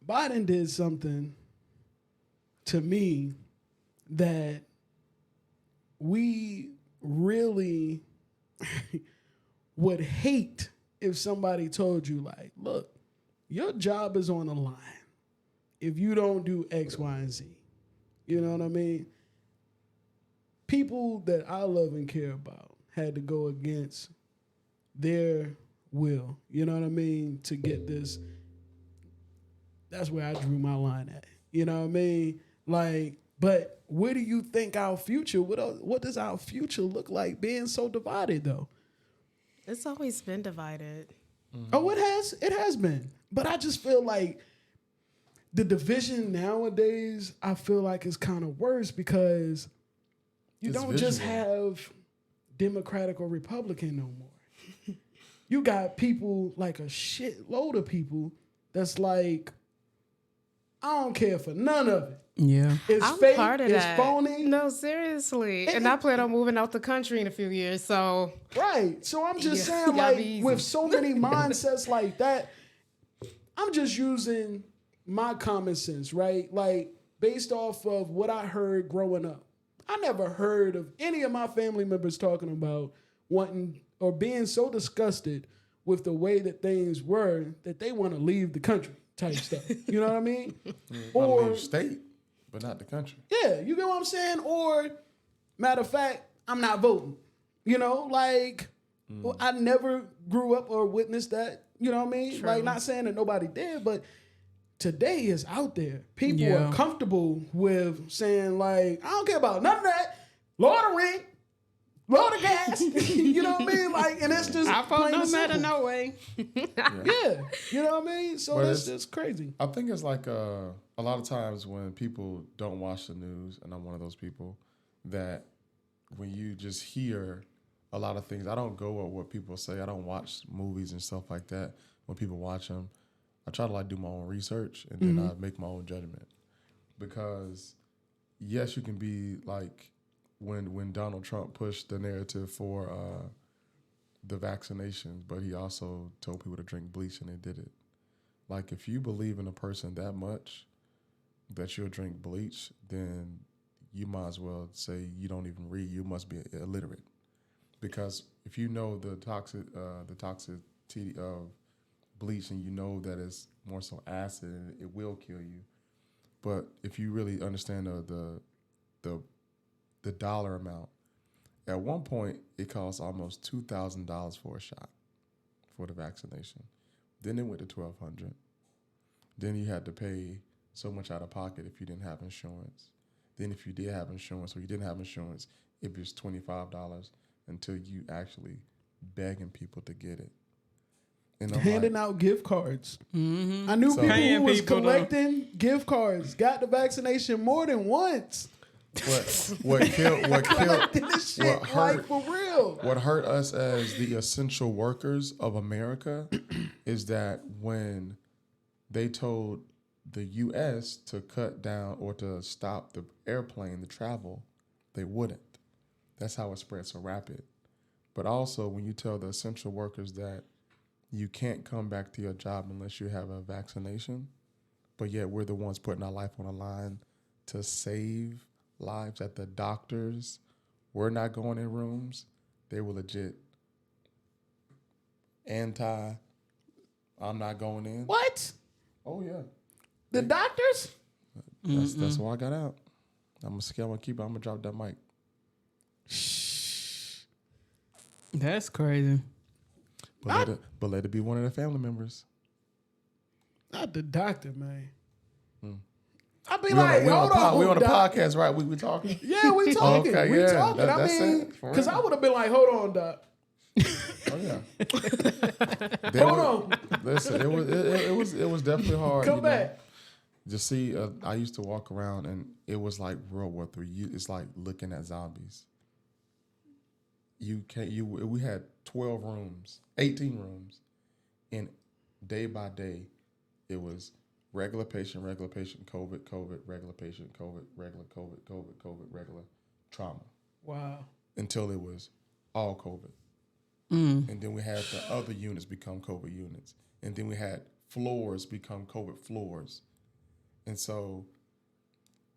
Biden did something to me that we really would hate if somebody told you, like, look, your job is on the line if you don't do X, Y, and Z. You know what I mean? People that I love and care about had to go against their will, you know what I mean, to get this. That's where I drew my line at. You know what I mean? Like, but where do you think our future, what does our future look like being so divided, though? It's always been divided. Oh, it has been. But I just feel like the division nowadays, I feel like is kind of worse because you It's don't just visual. have Democratic or Republican no more. You got people, like a shitload of people that's like, I don't care for none of it. Yeah. It's I'm fake, part of it's that. phony. No, seriously. And I plan on moving out the country in a few years. So Right. So I'm just Yeah, saying, y'all be like, easy. with so many mindsets like that, I'm just using my common sense, right? Like, based off of what I heard growing up. I never heard of any of my family members talking about wanting or being so disgusted with the way that things were that they want to leave the country type stuff. You know what I mean? Or Or, leave state, but not the country. yeah, you get what I'm saying? Or, matter of fact, I'm not voting. You know, like, well, I never grew up or witnessed that. You know what I mean? True. Like, not saying that nobody did, but today is out there. People Yeah. are comfortable with saying, like, I don't care about none of that. Lower the rent, lower the gas. You know what I mean? Like, and it's just I plain vote no and matter simple. no way. Yeah, you know what I mean? So But that's it's- just crazy. I think it's like a lot of times when people don't watch the news, and I'm one of those people, that when you just hear a lot of things, I don't go with what people say. I don't watch movies and stuff like that. When people watch them, I try to like do my own research and then I make my own judgment. Because yes, you can be like when Donald Trump pushed the narrative for the vaccinations, but he also told people to drink bleach and they did it. Like, if you believe in a person that much that you'll drink bleach, then you might as well say you don't even read. You must be illiterate. Because if you know the toxicity of bleach and you know that it's more so acid and it will kill you, but if you really understand the dollar amount, at one point it cost almost $2,000 for a shot for the vaccination. Then it went to $1,200. Then you had to pay so much out of pocket if you didn't have insurance. Then if you did have insurance or you didn't have insurance, it was $25 until you actually begging people to get it. And I'm Handing like, out gift cards. I knew So- people Paying who was people to- collecting gift cards, got the vaccination more than once. what killed This shit, what hurt like, for real. what hurt us as the essential workers of America is that when they told the U.S. to cut down or to stop the airplane, the travel, they wouldn't. That's how it spread so rapid. But also, when you tell the essential workers that you can't come back to your job unless you have a vaccination, but yet we're the ones putting our life on the line to save lives, that the doctors we're not going in rooms. They were legit anti. I'm not going in. What? Oh yeah. The doctors? That's why I got out. I'm gonna keep it. I'm gonna drop that mic. That's crazy. But let it be one of their family members. Not the doctor, man. I'd be We like, hold on. We on a doc. podcast, right? We talking. Yeah, we talking. Okay, we yeah, talking. that's I mean, it, for because real. I would have been like, hold on, doc. Oh yeah. Hold on. Listen, it was definitely hard. Come you know. back. Just see, I used to walk around and it was like World War III. It's like looking at zombies. We had 12 rooms, 18 rooms, and day by day, it was regular patient, COVID, regular patient, COVID, regular trauma. Wow. Until it was all COVID. And then we had the other units become COVID units. And then we had floors become COVID floors. And so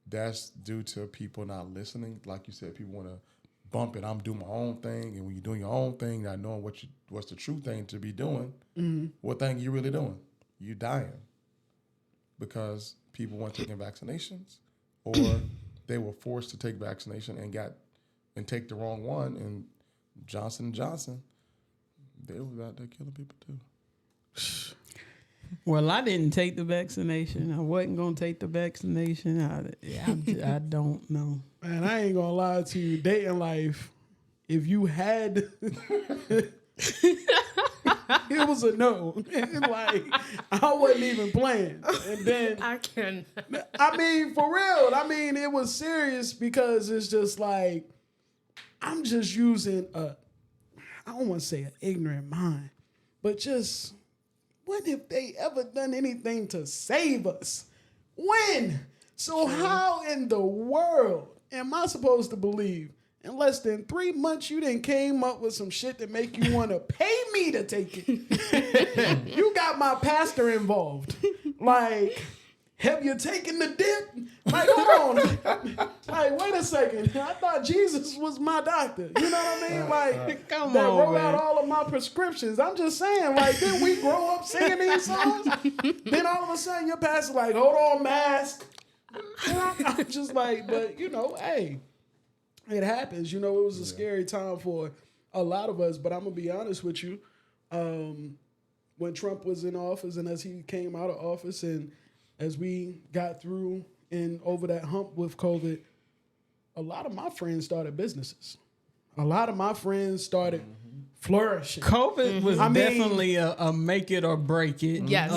that's due to people not listening. Like you said, people want to bump it. I'm doing my own thing. And when you're doing your own thing, not knowing what's the true thing to be doing, what thing you really doing? You dying. Because people weren't taking vaccinations or they were forced to take vaccination and take the wrong one. And Johnson & Johnson, they was out there killing people too. Well, I didn't take the vaccination. I wasn't going to take the vaccination. I don't know. Man, I ain't gonna lie to you. Dating life, if you had, it was a no. Like, I wasn't even playing. And then, I mean, for real. I mean, it was serious because it's just like, I'm just using I don't want to say an ignorant mind, but just, when have they ever done anything to save us? When? So how in the world am I supposed to believe in less than 3 months you done came up with some shit that make you want to pay me to take it? You got my pastor involved. Like, have you taken the dip? Like, hold on. Like, wait a second. I thought Jesus was my doctor. You know what I mean? Like, Come that on, wrote man. out all of my prescriptions. I'm just saying, like, didn't we grow up singing these songs? Then all of a sudden your pastor's like, hold on, mask. I'm just like, but, you know, hey, it happens. You know, it was a scary time for a lot of us, but I'm going to be honest with you. When Trump was in office and as he came out of office and as we got through and over that hump with COVID, a lot of my friends started businesses. A lot of my friends started flourishing. COVID was definitely a make it or break it. Yes.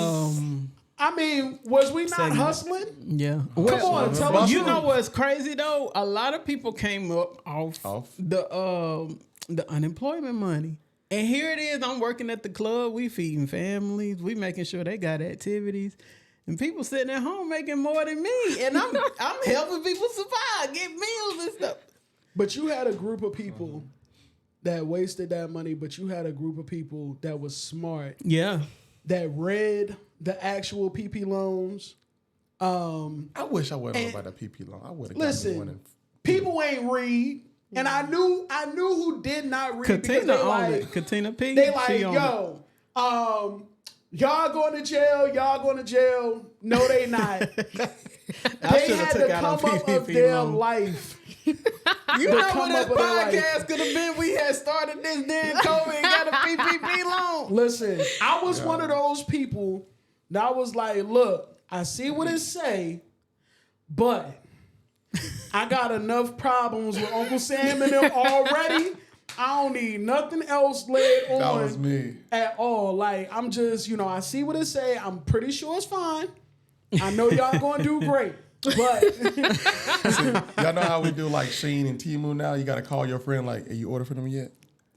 I mean, was we not Segment. hustling? Yeah. Come on, tell us. You know what's crazy though? A lot of people came up off the unemployment money. And here it is, I'm working at the club, we feeding families, we making sure they got activities. And people sitting at home making more than me. And I'm helping people survive, get meals and stuff. But you had a group of people that wasted that money, but you had a group of people that was smart, Yeah. that read the actual PP loans. I wish I would have about that PP loan. I would have gotten one. Listen, people ain't read. And I knew who did not read because Katina they owned like, it. Katina P. they like, she owned yo, y'all going to jail, y'all going to jail. No, they not. They shoulda had took to out come a up of PPP their loan. life. You to know come what up this with their life. podcast could have been? We had started this damn COVID and got a PPP loan. Listen, I was one of those people that I was like, look, I see what it say, but I got enough problems with Uncle Sam and them already. I don't need nothing else laid on That was me. at all. Like, I'm just, I see what it say. I'm pretty sure it's fine. I know y'all gonna do great. But Y'all know how we do like Shein and Temu now? You got to call your friend like, hey, you ordered for them yet?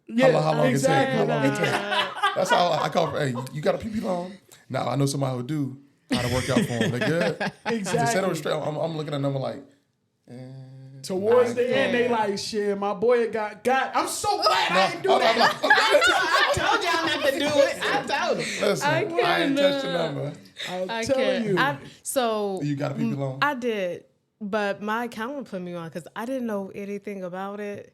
yeah, How long exactly. it take? How long it take? That's how I call for, hey, you got a PP loan? Now, I know somebody who do how to work out for them. They good? They said it Exactly. was straight. I'm looking at them like, Towards the end, they like, shit, my boy got. I'm so glad I didn't do that. I told y'all not to do it. I told them. Listen, I ain't touched the number. I'll tell you. So You got a PP loan? I did, But my accountant put me on because I didn't know anything about it.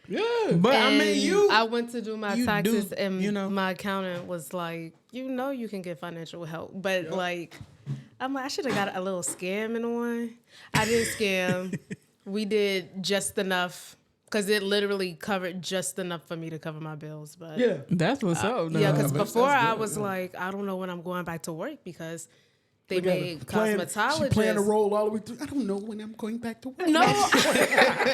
Yeah. But I And mean, I went to do my you taxes, do, and you know. my accountant was like, you can get financial help. But like, I'm like, I should have got a little scamming on. I didn't scam. We did just enough because it literally covered just enough for me to cover my bills. But Yeah. That's what's up. yeah, though. because but before that's I good, was yeah. like, I don't know when I'm going back to work because they Look at her. made Playing- cosmetologists. She playing a role all the way through. I don't know when I'm going back to work. No,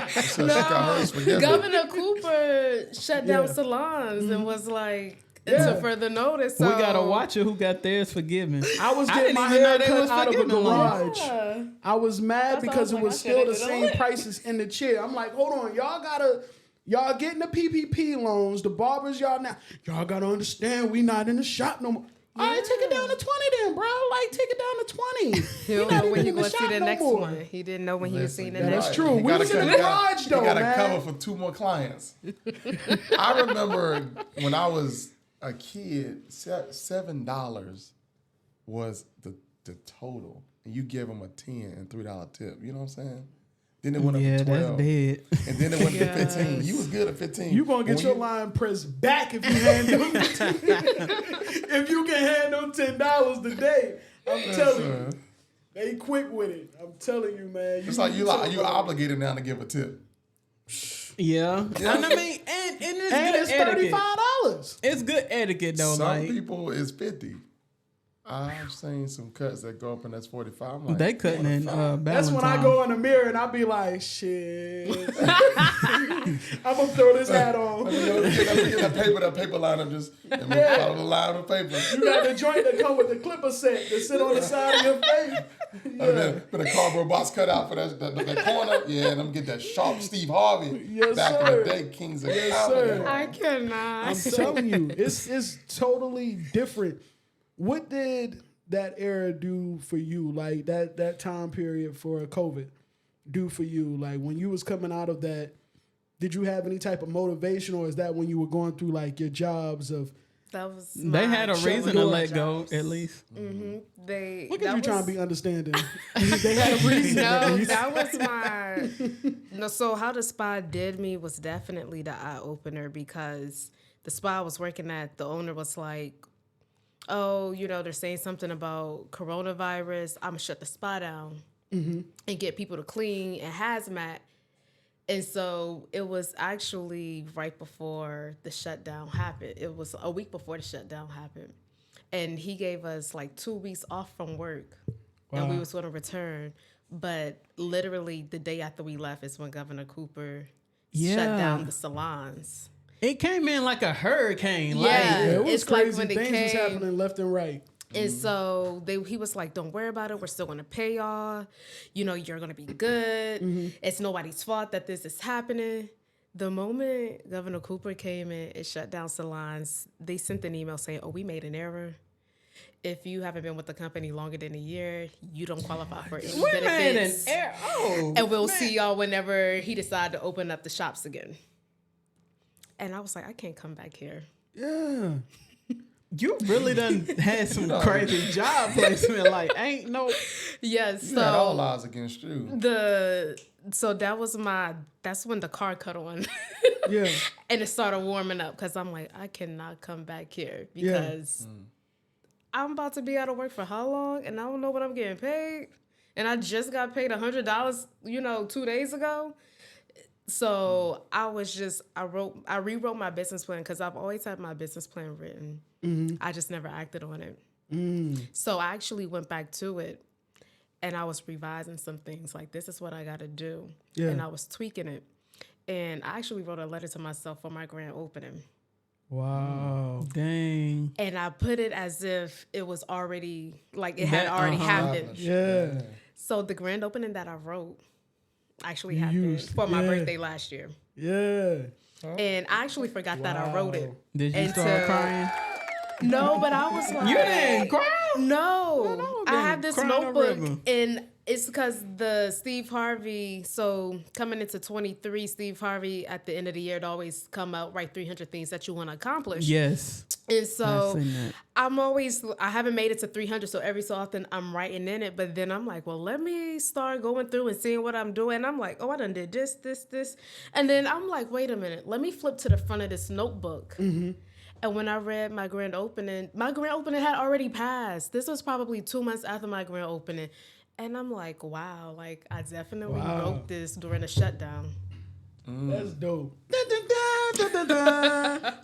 So she got hers forgiven. Governor Cooper shut down Yeah. salons and was like, Yeah. until further notice. We So, got a watcher who got theirs forgiven. I was I getting didn't my even know hair they cut was out of a forgiving loans. garage. Yeah. I was mad That's why I because was it like, was I still the should've did same it. prices in the chair. I'm like, hold on, y'all getting the PPP loans, the barbers, y'all gotta understand we not in the shop no more. All right, take it down to 20 then, bro. Like, take it down to 20. He don't know when even he in the going to see shop the no next more. one. He didn't know when he was seeing the Listen, next That's he true. We gotta was in the cut- garage, he though, got to man. cover for 2 more clients. I remember when I was a kid, $7 was the total, and you give them a 10 and $3 tip. You know what I'm saying? Then it went up Yeah, to 12, that's dead. and then it went to 15. Yes. You was good at 15. You gonna get When your you- line pressed back if you hand them if you can hand them $10 today. I'm telling you, Listen, they quick with it. I'm telling you, man. It's like you obligated now to give a tip. Yeah. Yeah. And I mean, and it's and good it's etiquette. $35. It's good etiquette though. Some Like people is 50. I've seen some cuts that go up and that's 45. I'm like, they cutting in That's Valentine. when I go in the mirror and I be like, shit. I'm gonna throw this hat on. let me get that paper line up just and follow the line of paper. You got the joint that come with the clipper set that sit on the side of your face. Put a cardboard box cut out for that corner. Yeah, and I'm get that sharp Steve Harvey. Yes, Back sir. in the day, Kings of Yes, Comedy. sir. I cannot. I'm telling you, it's totally different. What did that era do for you? Like that time period for COVID do for you? Like when you was coming out of that, did you have any type of motivation, or is that when you were going through like your jobs of That was They had a Shut reason the to door. let go at least. They look that at you was, trying to be understanding. They had a reason. at No, least. that was my no. So how the spa did me was definitely the eye opener because the spa I was working at, the owner was like, "Oh, they're saying something about coronavirus. I'm gonna shut the spa down and get people to clean and hazmat." And so it was actually right before the shutdown happened. It was a week before the shutdown happened. And he gave us like 2 weeks off from work and we was going to return. But literally the day after we left is when Governor Cooper shut down the salons. It came in like a hurricane. Yeah. Yeah, it was It's like crazy. when it Things was came- happening left and right. And so he was like, don't worry about it. We're still going to pay y'all. You're going to be good. It's nobody's fault that this is happening. The moment Governor Cooper came in and shut down salons, they sent an email saying, oh, we made an error. If you haven't been with the company longer than a year, you don't qualify for any We made an benefits. error. Oh, And we'll see y'all whenever he decided to open up the shops again. And I was like, I can't come back here. Yeah. you really done had some crazy job placement. Like, ain't no. Yes. You had all odds against you. So that's when the car cut on. Yeah. And it started warming up because I'm like, I cannot come back here because I'm about to be out of work for how long? And I don't know what I'm getting paid. And I just got paid $100, 2 days ago. So I rewrote my business plan because I've always had my business plan written. I just never acted on it. So I actually went back to it and I was revising some things like this is what I got to do. Yeah. And I was tweaking it. And I actually wrote a letter to myself for my grand opening. Wow. Dang. And I put it as if it was already, like it had already happened. Yeah. So the grand opening that I wrote actually You happened used- for my yeah. birthday last year. Yeah. And I actually forgot that I wrote it. Did you And start to- crying? No, but I was like... You didn't cry? No. No, I been have this crying a notebook river. and It's because the Steve Harvey, so coming into 23, Steve Harvey at the end of the year, it always come out, write 300 things that you want to accomplish. Yes. And I've so seen that. I haven't made it to 300, so every so often I'm writing in it, but then I'm like, well, let me start going through and seeing what I'm doing. I'm like, oh, I done did this. And then I'm like, wait a minute, let me flip to the front of this notebook. Mm-hmm. And when I read my grand opening had already passed. This was probably 2 months after my grand opening. And I'm like, wow, like I definitely wrote this during the shutdown. That's dope.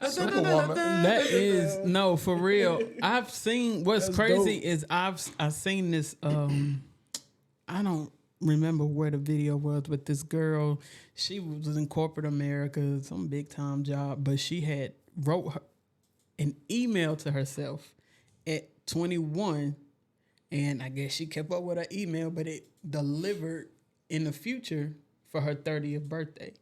Superwoman. That is no, for real. I've seen what's That's crazy dope. is I've seen this. I don't remember where the video was, but this girl, she was in corporate America, some big time job, but she had wrote an email to herself at 21, and I guess she kept up with her email, but it delivered in the future for her 30th birthday.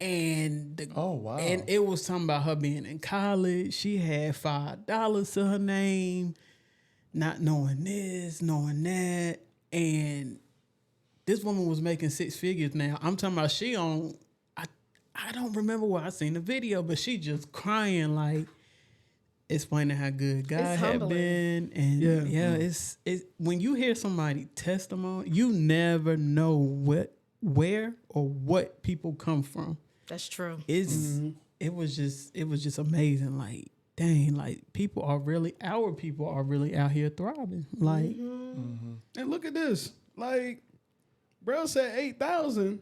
And Oh, wow. And it was something about her being in college. She had $5 to her name, not knowing this, knowing that. And this woman was making 6 figures now. I'm talking about she on, I don't remember where I seen the video, but she just crying, like explaining how good God had humbling. been. And it's when you hear somebody testimony, you never know where or what people come from. That's true. It was just amazing. Like, dang, like our people are really out here thriving. Like, And look at this. Like, bro said 8,000,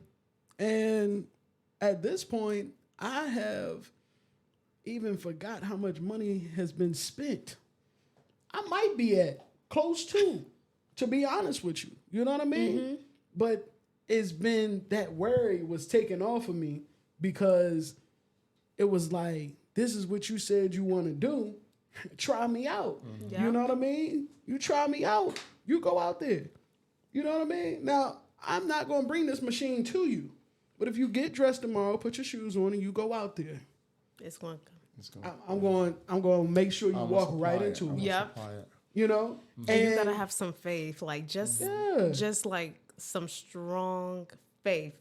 and at this point, I have even forgot how much money has been spent. I might be at close to be honest with you. You know what I mean? But it's been that worry was taken off of me because it was like, this is what you said you want to do. Try me out. Yeah. You know what I mean? You try me out. You go out there. You know what I mean? Now, I'm not going to bring this machine to you. But if you get dressed tomorrow, put your shoes on, and you go out there, It's going to I'm going to make sure you walk right into it. Yep. You know? And you gotta have some faith, like just like some strong faith,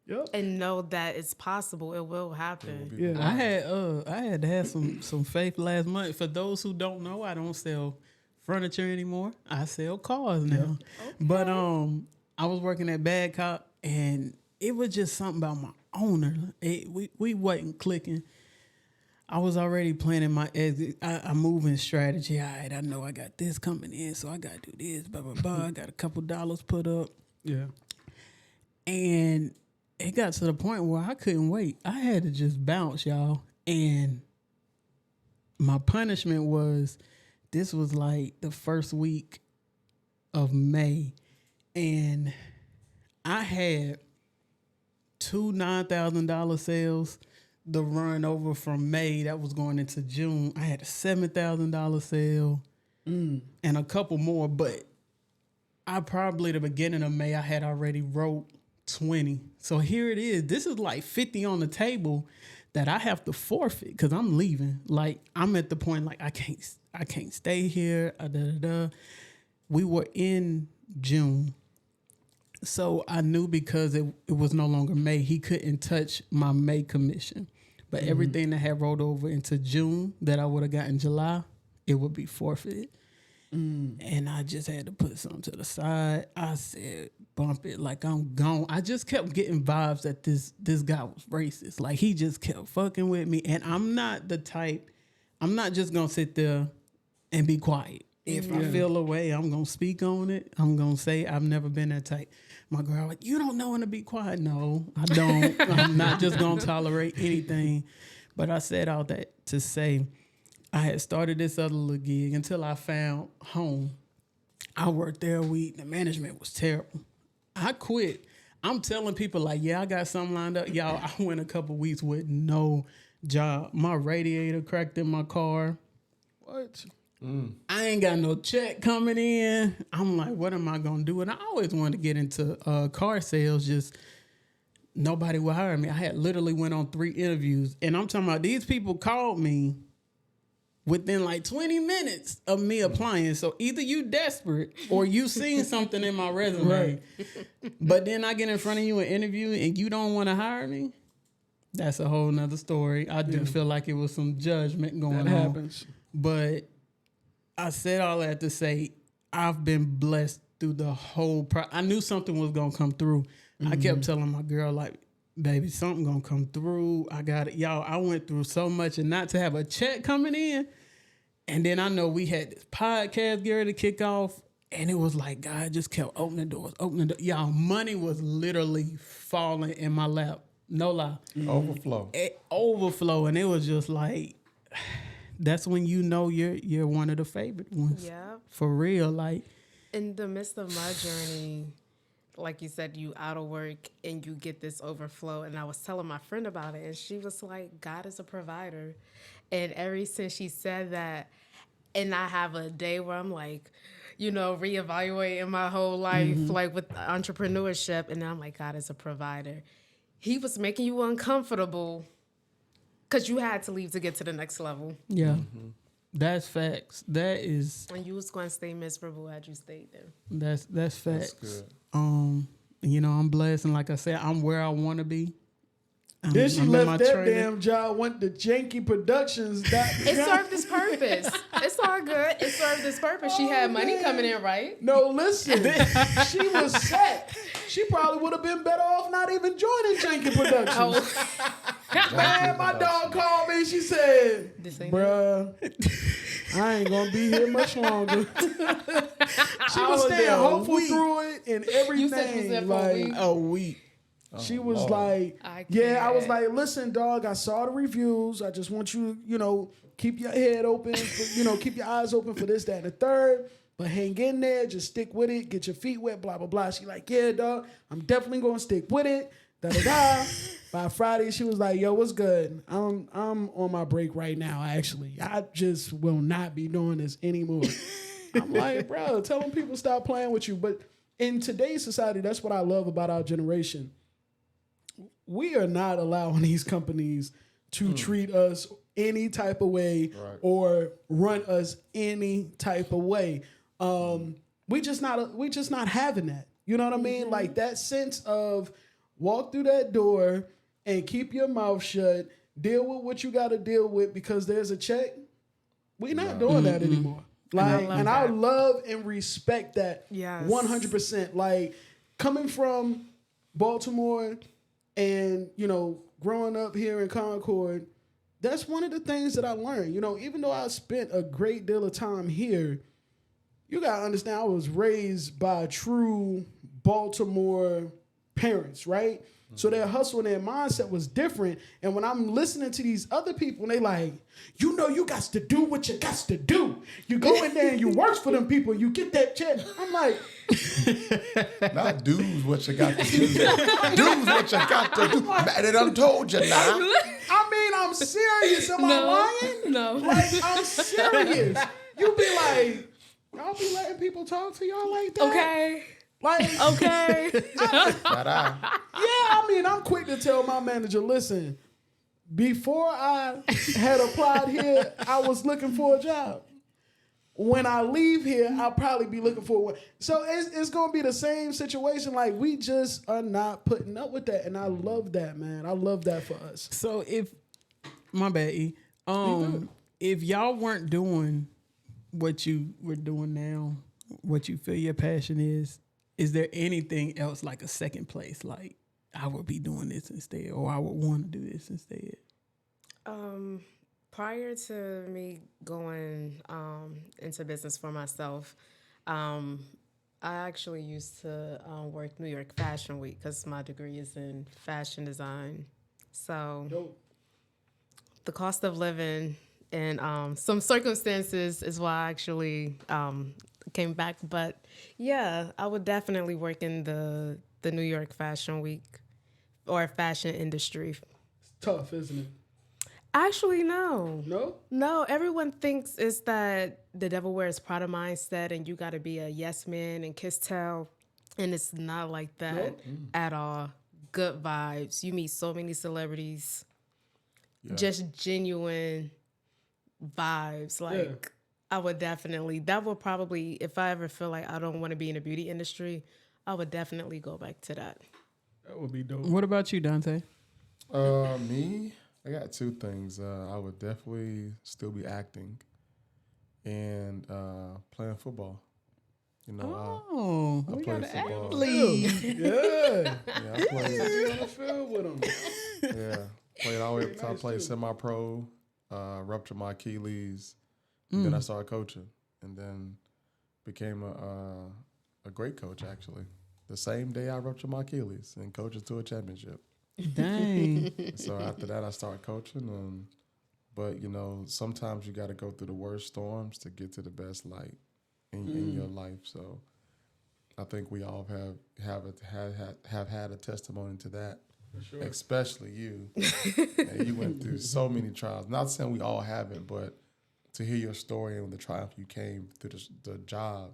Yep. and know that it's possible. It will happen. Yeah. I had to have some faith last month. For those who don't know, I don't sell furniture anymore. I sell cars now. Okay. But I was working at Bad Cop, and it was just something about my owner. We wasn't clicking. I was already planning my exit. I moving strategy. All right, I know I got this coming in, so I got to do this, blah, blah, blah. I got a couple dollars put up. Yeah. And it got to the point where I couldn't wait. I had to just bounce, y'all. And my punishment was, this was like the first week of May. And I had 2 $9,000 sales. The run over from May, that was going into June. I had a $7,000 sale and a couple more, but I probably the beginning of May, I had already wrote 20. So here it is. This is like 50 on the table that I have to forfeit because I'm leaving. Like, I'm at the point like I can't stay here. We were in June. So I knew because it was no longer May, he couldn't touch my May commission. But everything that had rolled over into June that I would have got in July, it would be forfeit. And I just had to put something to the side. I said, bump it like I'm gone. I just kept getting vibes that this guy was racist. Like, he just kept fucking with me. And I'm not the type, I'm not just going to sit there and be quiet. If I feel a way, I'm going to speak on it. I'm going to say I've never been that type. My girl, like, you don't know when to be quiet. No, I don't. I'm not just going to tolerate anything. But I said all that to say I had started this other little gig until I found home. I worked there a week. The management was terrible. I quit. I'm telling people like, yeah, I got something lined up. Y'all, I went a couple weeks with no job. My radiator cracked in my car. What? I ain't got no check coming in. I'm like, what am I going to do? And I always wanted to get into car sales, just nobody would hire me. I had literally went on 3 interviews. And I'm talking about these people called me within like 20 minutes of me applying. So either you desperate or you seen something in my resume. Right. But then I get in front of you and interview and you don't want to hire me. That's a whole nother story. I do feel like it was some judgment going on. That happens. But I said all that to say I've been blessed through the whole I knew something was going to come through. I kept telling my girl, like, baby, something going to come through. I got it. Y'all, I went through so much, and not to have a check coming in. And then I know we had this podcast get ready to kick off, and it was like God just kept opening doors. Y'all, money was literally falling in my lap. No lie. Overflow. Overflow. And it was just like, that's when you know you're one of the favorite ones. Yeah. For real. Like, In the midst of my journey, like you said, you out of work and you get this overflow. And I was telling my friend about it, and she was like, God is a provider. And ever since she said that, and I have a day where I'm like, reevaluating my whole life, like with entrepreneurship. And then I'm like, God is a provider. He was making you uncomfortable because you had to leave to get to the next level. yeah. That's facts. That is. And you was going to stay miserable had you stayed there. That's facts. That's good. I'm blessed, and like I said, I'm where I want to be. Then she I'm in left my that training. damn job, went to Janky Productions. It served its purpose. It's all good. It served its purpose. She had money coming in, right? No, listen. She was set. She probably would have been better off not even joining Janky Productions. Man, my dog called me. She said, This ain't bruh, I ain't going to be here much longer. She was was staying there a hopeful week. through it and everything. You said you was there for a week? A week. She was Lord. like, I I was can't. like, listen, dog, I saw the reviews. I just want you, keep your head open, keep your eyes open for this, that, and the third. But hang in there, just stick with it, get your feet wet, blah, blah, blah. She like, yeah, dog, I'm definitely going to stick with it, da-da-da. By Friday, she was like, yo, what's good? I'm on my break right now, actually. I just will not be doing this anymore. I'm like, bro, tell them people stop playing with you. But in today's society, that's what I love about our generation. We are not allowing these companies to treat us any type of way or run us any type of way. We just not having that. You know what I mean? Like that sense of walk through that door and keep your mouth shut, deal with what you got to deal with because there's a check. We're not doing that anymore. Like, and I love and respect that. Yes. 100%. Like coming from Baltimore and, growing up here in Concord, that's one of the things that I learned. Even though I spent a great deal of time here, you got to understand I was raised by true Baltimore parents, right? So their hustle and their mindset was different. And when I'm listening to these other people, and they like, you got to do what you got to do. You go in there and you work for them people, you get that check. I'm like, Not dudes what you got to do. Dudes what you got to do. They done told you now. I mean, I'm serious. Am I lying? No. Like, I'm serious. You be like, y'all be letting people talk to y'all like that? Okay. Like, Okay. I mean, I'm quick to tell my manager, listen, before I had applied here, I was looking for a job. When I leave here, I'll probably be looking for one. So it's going to be the same situation. Like, we just are not putting up with that. And I love that, man. I love that for us. So my bad, E. If y'all weren't doing what you were doing now, what you feel your passion is there anything else like a second place? Like, I would be doing this instead, or I would want to do this instead? Prior to me going into business for myself, I actually used to work New York Fashion Week because my degree is in fashion design. So the cost of living and some circumstances is why I actually came back. But yeah, I would definitely work in the New York Fashion Week or fashion industry. It's tough, isn't it? Actually, no. No? No, everyone thinks it's that the devil wears Prada mindset and you got to be a yes man and kiss tell. And it's not like that at all. Good vibes. You meet so many celebrities. Yeah. Just genuine vibes. Like I would definitely, that would probably, if I ever feel like I don't want to be in the beauty industry, I would definitely go back to that. That would be dope. What about you, Dontai? Me, I got two things. I would definitely still be acting and playing football. You know, I we play got an football. athlete. Yeah. Yeah, I played. Be on the field with them. Yeah, played all the way up to I Nice played too. semi-pro, ruptured my Achilles, and then I started coaching, and then became a great coach actually. The same day I ruptured my Achilles and coached to a championship. Dang. So after that, I started coaching. But you know, sometimes you got to go through the worst storms to get to the best light in your life. So I think we all have had a testimony to that. For sure. Especially you. And you went through so many trials. Not saying we all haven't, but to hear your story and the triumph you came through the job,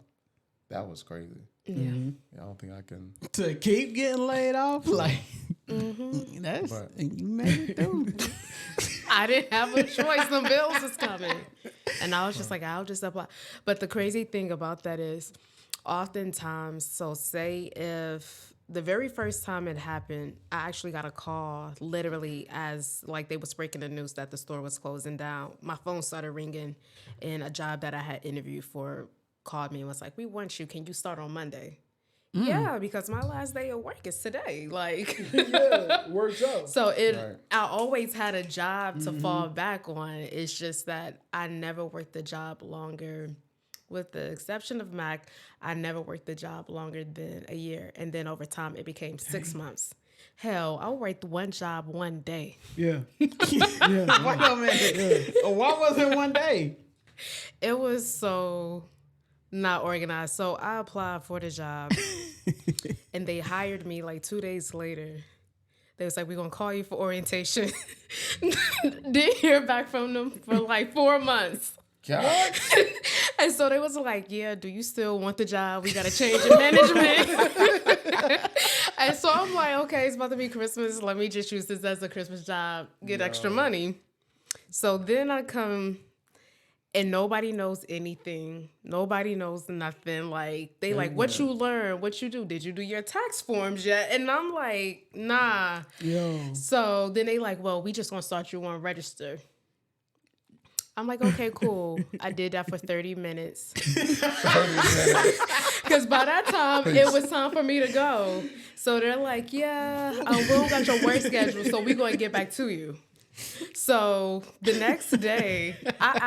that was crazy. Yeah. Yeah, I don't think I can. To keep getting laid off, like that's But- you made it through. I didn't have a choice. The bills was coming. And I was just like, I'll just apply. But the crazy thing about that is oftentimes, so say if the very first time it happened, I actually got a call literally as like they was breaking the news that the store was closing down. My phone started ringing and a job that I had interviewed for called me and was like, we want you. Can you start on Monday? Yeah, because my last day of work is today. Like, Yeah, works out. so Right. I always had a job to fall back on. It's just that I never worked the job longer. With the exception of Mac, I never worked the job longer than a year. And then over time, it became 6 months. Hell, I worked one job one day. Yeah. Yeah. Wait a minute. Why was it one day? It was so not organized. So I applied for the job and they hired me like 2 days later. They was like, we're going to call you for orientation. Didn't hear back from them for like 4 months. God. And so they was like, yeah, do you still want the job? We got to change in management. And so I'm like, okay, it's about to be Christmas. Let me just use this as a Christmas job, get extra money. So then I come and nobody knows anything. Nobody knows nothing. Like, they like, what you learn? What you do? Did you do your tax forms yet? And I'm like, nah. Yo. So then they like, well, we just going to start you on register. I'm like, okay, cool. I did that for 30 minutes. Because by that time, it was time for me to go. So they're like, yeah, we don't got your work schedule, so we're going to get back to you. So the next day, I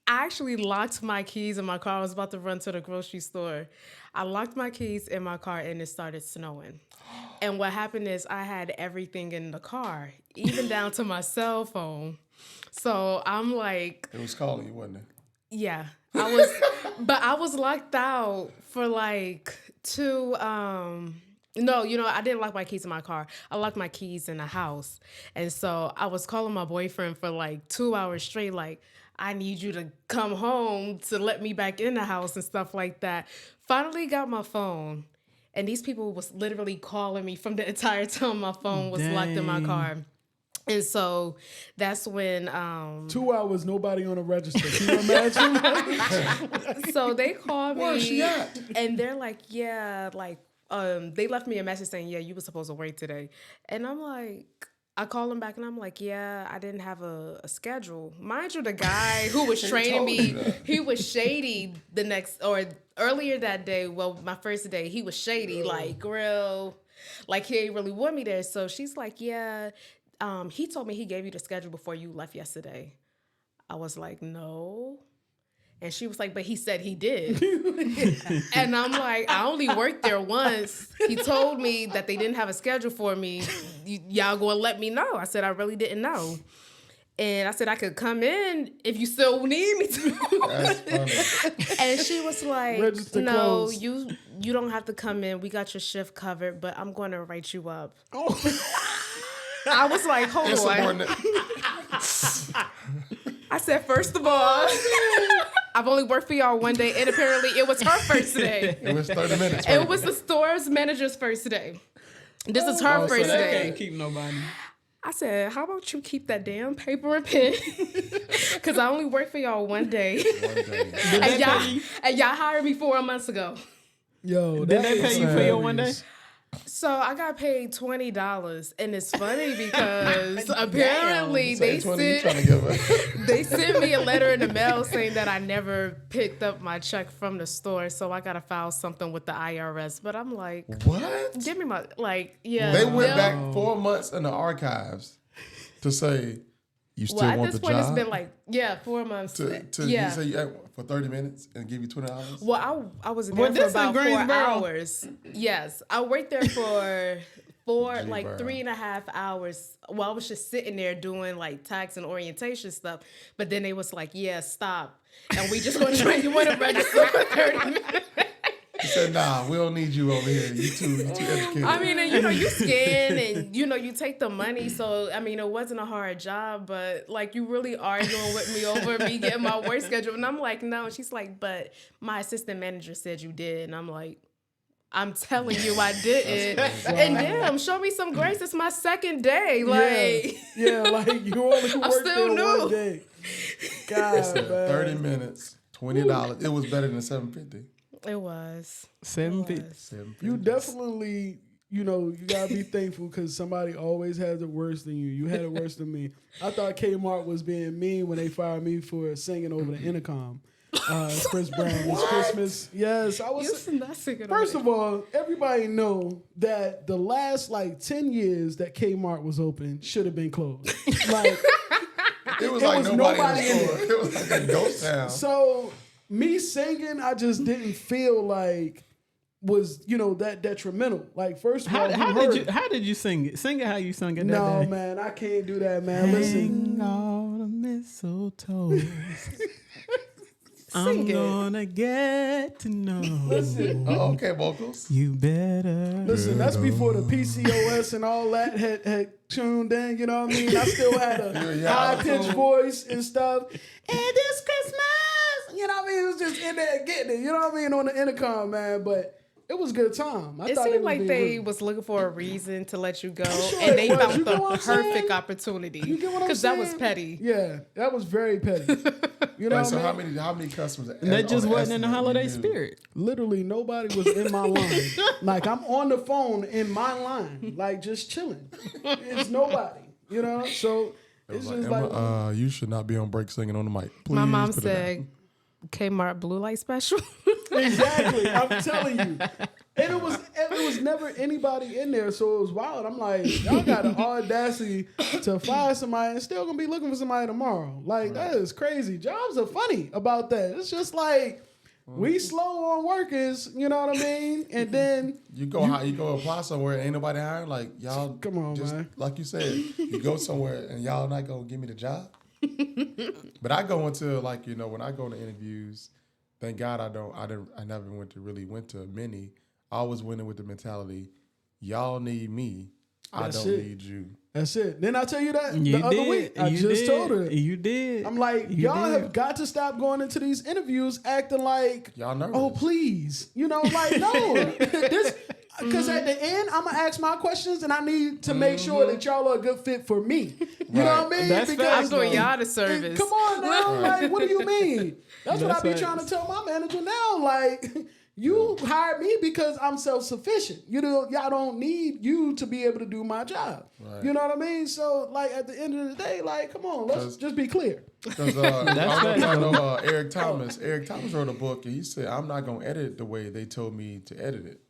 actually locked my keys in my car. I was about to run to the grocery store. I locked my keys in my car and it started snowing. And what happened is I had everything in the car, even down to my cell phone. So I'm like, It was calling you, wasn't it? yeah, I was locked out for like no, I didn't lock my keys in my car. I locked my keys in the house. And so I was calling my boyfriend for like 2 hours straight, like, I need you to come home to let me back in the house and stuff like that. Finally got my phone. And these people was literally calling me from the entire time my phone was locked in my car. And so that's when 2 hours, nobody on the register. Can you imagine? so they called me Where's she at? and they're like, yeah, like they left me a message saying, yeah, you were supposed to work today. And I'm like, I call them back and I'm like, yeah, I didn't have a schedule. Mind you, the guy who was training me, he was shady earlier that day. Well, my first day, he was shady, like real, like he didn't really want me there. So she's like, yeah, he told me he gave you the schedule before you left yesterday. I was like, no. And she was like, but he said he did. And I'm like, I only worked there once. He told me that they didn't have a schedule for me. Y'all gonna let me know. I said, I really didn't know. And I said, I could come in if you still need me to. That's funny. And she was like, Register no, closed. you don't have to come in. We got your shift covered, but I'm going to write you up. I was like, hold on. Insubordinate. I said, first of all, I've only worked for y'all one day, and apparently it was her first day. It was 30 minutes. It was the store's manager's first day. This is her So first they day. can't keep nobody. I said, how about you keep that damn paper and pen? Because I only work for y'all one day. One day. And y'all hired me 4 months ago. Yo, Did they pay you for your one day? So I got paid $20, and it's funny because apparently they sent me a letter in the mail saying that I never picked up my check from the store, so I gotta file something with the IRS. But I'm like, What? give me my yeah. They went back 4 months in the archives to say you still Well, at want this the point, job. it's been 4 months. to yeah. You say you had for 30 minutes and give you $20. Well, I was there Well, for this about in 4 Greensboro. hours. Yes, I worked there for like Greensboro. 3.5 hours. Well, I was just sitting there doing like tax and orientation stuff. But then they was like, "Yeah, stop," and we just gonna train you want to register for 30 minutes. He said, "Nah, we don't need you over here. You too educated." I mean, and, you scan and you take the money. So I mean, it wasn't a hard job, but like you really arguing with me over me getting my work schedule, and I'm like, no. And she's like, but my assistant manager said you did, and I'm like, I'm telling you, I didn't. And damn, show me some grace. It's my second day. Like, like you only worked still there new. one day. God, Said man. 30 minutes, $20. It was better than $7.50. it was. $7.50. You definitely, you gotta be thankful because somebody always has it worse than you. You had it worse than me. I thought Kmart was being mean when they fired me for singing over the intercom. Chris Brown, it's Christmas. Yes, I was. First of all, everybody know that the last 10 years that Kmart was open should have been closed. Like It was It like was nobody in nobody the store. It was like a ghost town. so. Me singing, I just didn't feel like was that detrimental. Like first of all, How did you sing it? Sing it how you sung it that No, day. man, I can't do that, man. Listen, Hang all the mistletoe. I'm it. gonna get to know. listen, Oh, okay, vocals. You better. listen. That's before the PCOS and all that had tuned in. You know what I mean? I still had a Yeah, high pitched voice and stuff. And this Christmas, you know what I mean? It was just in there getting it. You know what I mean? On the intercom, man. But it was a good time. It seemed like they was looking for a reason to let you go, sure and it they was. found You the get what I'm saying? perfect opportunity. You get what I'm Because that was saying? petty. Yeah, that was very petty. You know Wait, what so I mean? how many customers? That just on wasn't in the estimate holiday you knew? spirit. Literally nobody was in my line. Like I'm on the phone in my line, like just chilling. It's nobody, So It it's was just like, like Emma, you should not be on break singing on the mic. Please My mom put it down. said, Kmart blue light special. exactly. I'm telling you, and it was never anybody in there, so it was wild. I'm like, y'all got the audacity to fire somebody and still gonna be looking for somebody tomorrow. Like that is crazy. Jobs are funny about that. It's just like. We slow on workers, you know what I mean? And then You go apply somewhere, ain't nobody hiring. Like y'all, Come on, just, man. Like you said, you go somewhere and y'all not gonna give me the job. But I go into when I go to interviews, thank God I never went to many. I always went in with the mentality, y'all need me, I don't need you. That's it. Then I tell you that You the other did. week. I You just did. told her. You did. I'm like, You y'all did. have got to stop going into these interviews acting like, Y'all nervous. oh, please. Like, no. Because at the end, I'm going to ask my questions and I need to make sure that y'all are a good fit for me. You know what I mean? That's because facts, I'm doing y'all the service. Come on now. Like, what do you mean? That's what I That's be facts. trying to tell my manager now. Like, you hired me because I'm self-sufficient. Y'all don't need you to be able to do my job. Right. You know what I mean? So, like, at the end of the day, like, come on, let's just be clear. Because I don't know if facts, y'all know Eric Thomas. Eric Thomas wrote a book and he said, I'm not going to edit it the way they told me to edit it.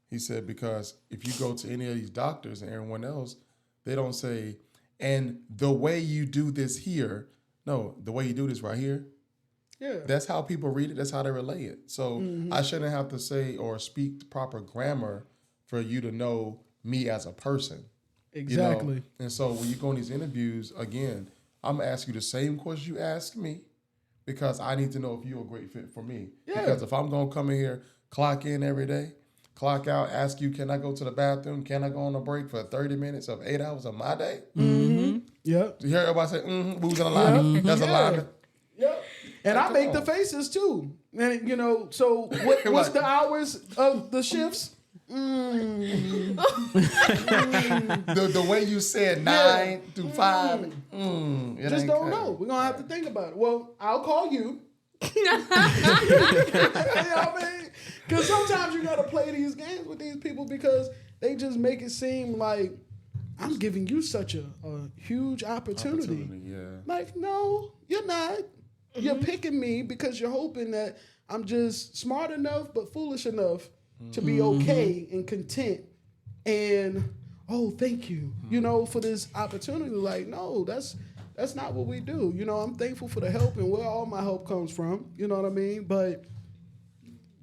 He said, because if you go to any of these doctors and everyone else, they don't say, and the way you do this here. No, the way you do this right here. Yeah. That's how people read it. That's how they relay it. So I shouldn't have to say or speak the proper grammar for you to know me as a person. Exactly. And so when you go on these interviews, again, I'm going to ask you the same question you ask me because I need to know if you're a great fit for me. Yeah. Because if I'm going to come in here, clock in every day, clock out, ask you, can I go to the bathroom? Can I go on a break for 30 minutes of 8 hours of my day? Yep. You hear everybody say, who's in alignment? That's alignment. Yep. And I make the faces too. And so what's the hours of the shifts? The way you said 9 through 5. It Just ain't don't cutting. know. We're going to have to think about it. Well, I'll call you. You know what I mean? Because sometimes you got to play these games with these people because they just make it seem like I'm giving you such a huge opportunity. Yeah. Like, no, you're not. You're picking me because you're hoping that I'm just smart enough but foolish enough to be okay and content. And, oh, thank you, you know, for this opportunity. Like, no, that's not what we do. You know, I'm thankful for the help and where all my help comes from. You know what I mean? But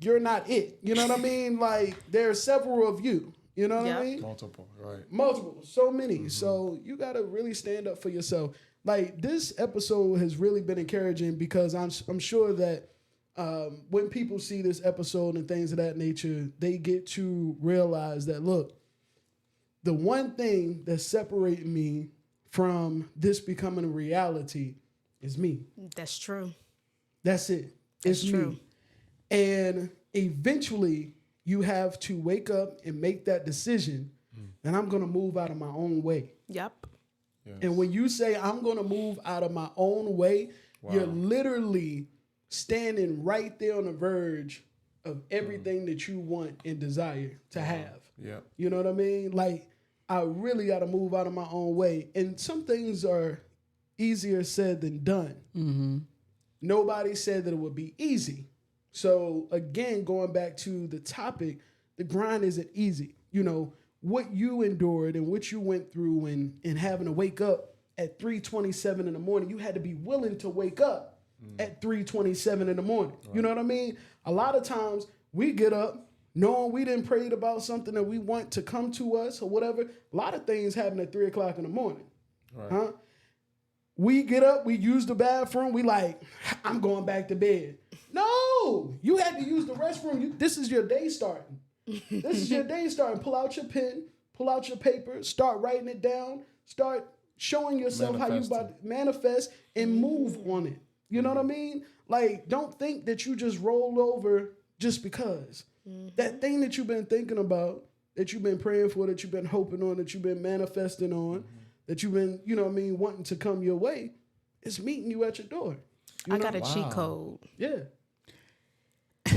you're not it. You know what I mean? Like, there are several of you. You know what I mean? Multiple, right. Multiple. So many. So you got to really stand up for yourself. Like, this episode has really been encouraging because I'm sure that when people see this episode and things of that nature, they get to realize that, look, the one thing that's separating me from this becoming a reality is me. That's true. That's it. It's That's true. me. And eventually you have to wake up and make that decision, and I'm going to move out of my own way. Yep. Yes. And when you say I'm going to move out of my own way, you're literally standing right there on the verge of everything that you want and desire to have. Yeah. You know what I mean? Like, I really got to move out of my own way. And some things are easier said than done. Mm-hmm. Nobody said that it would be easy. So, again, going back to the topic, the grind isn't easy. You know, what you endured and what you went through and having to wake up at 3:27 in the morning, you had to be willing to wake up at 3:27 in the morning. Right. You know what I mean? A lot of times we get up knowing we didn't prayed about something that we want to come to us or whatever. A lot of things happen at 3 o'clock in the morning. Right. Huh? We get up, we use the bathroom, we like, I'm going back to bed. No, you had to use the restroom. This is your day starting. This is your day starting. Pull out your pen, pull out your paper, start writing it down, start showing yourself how you about to manifest and move on it. You know what I mean? Like, don't think that you just rolled over just because. That thing that you've been thinking about, that you've been praying for, that you've been hoping on, that you've been manifesting on, that you've been, you know what I mean, wanting to come your way, it's meeting you at your door. I got a cheat code. Yeah.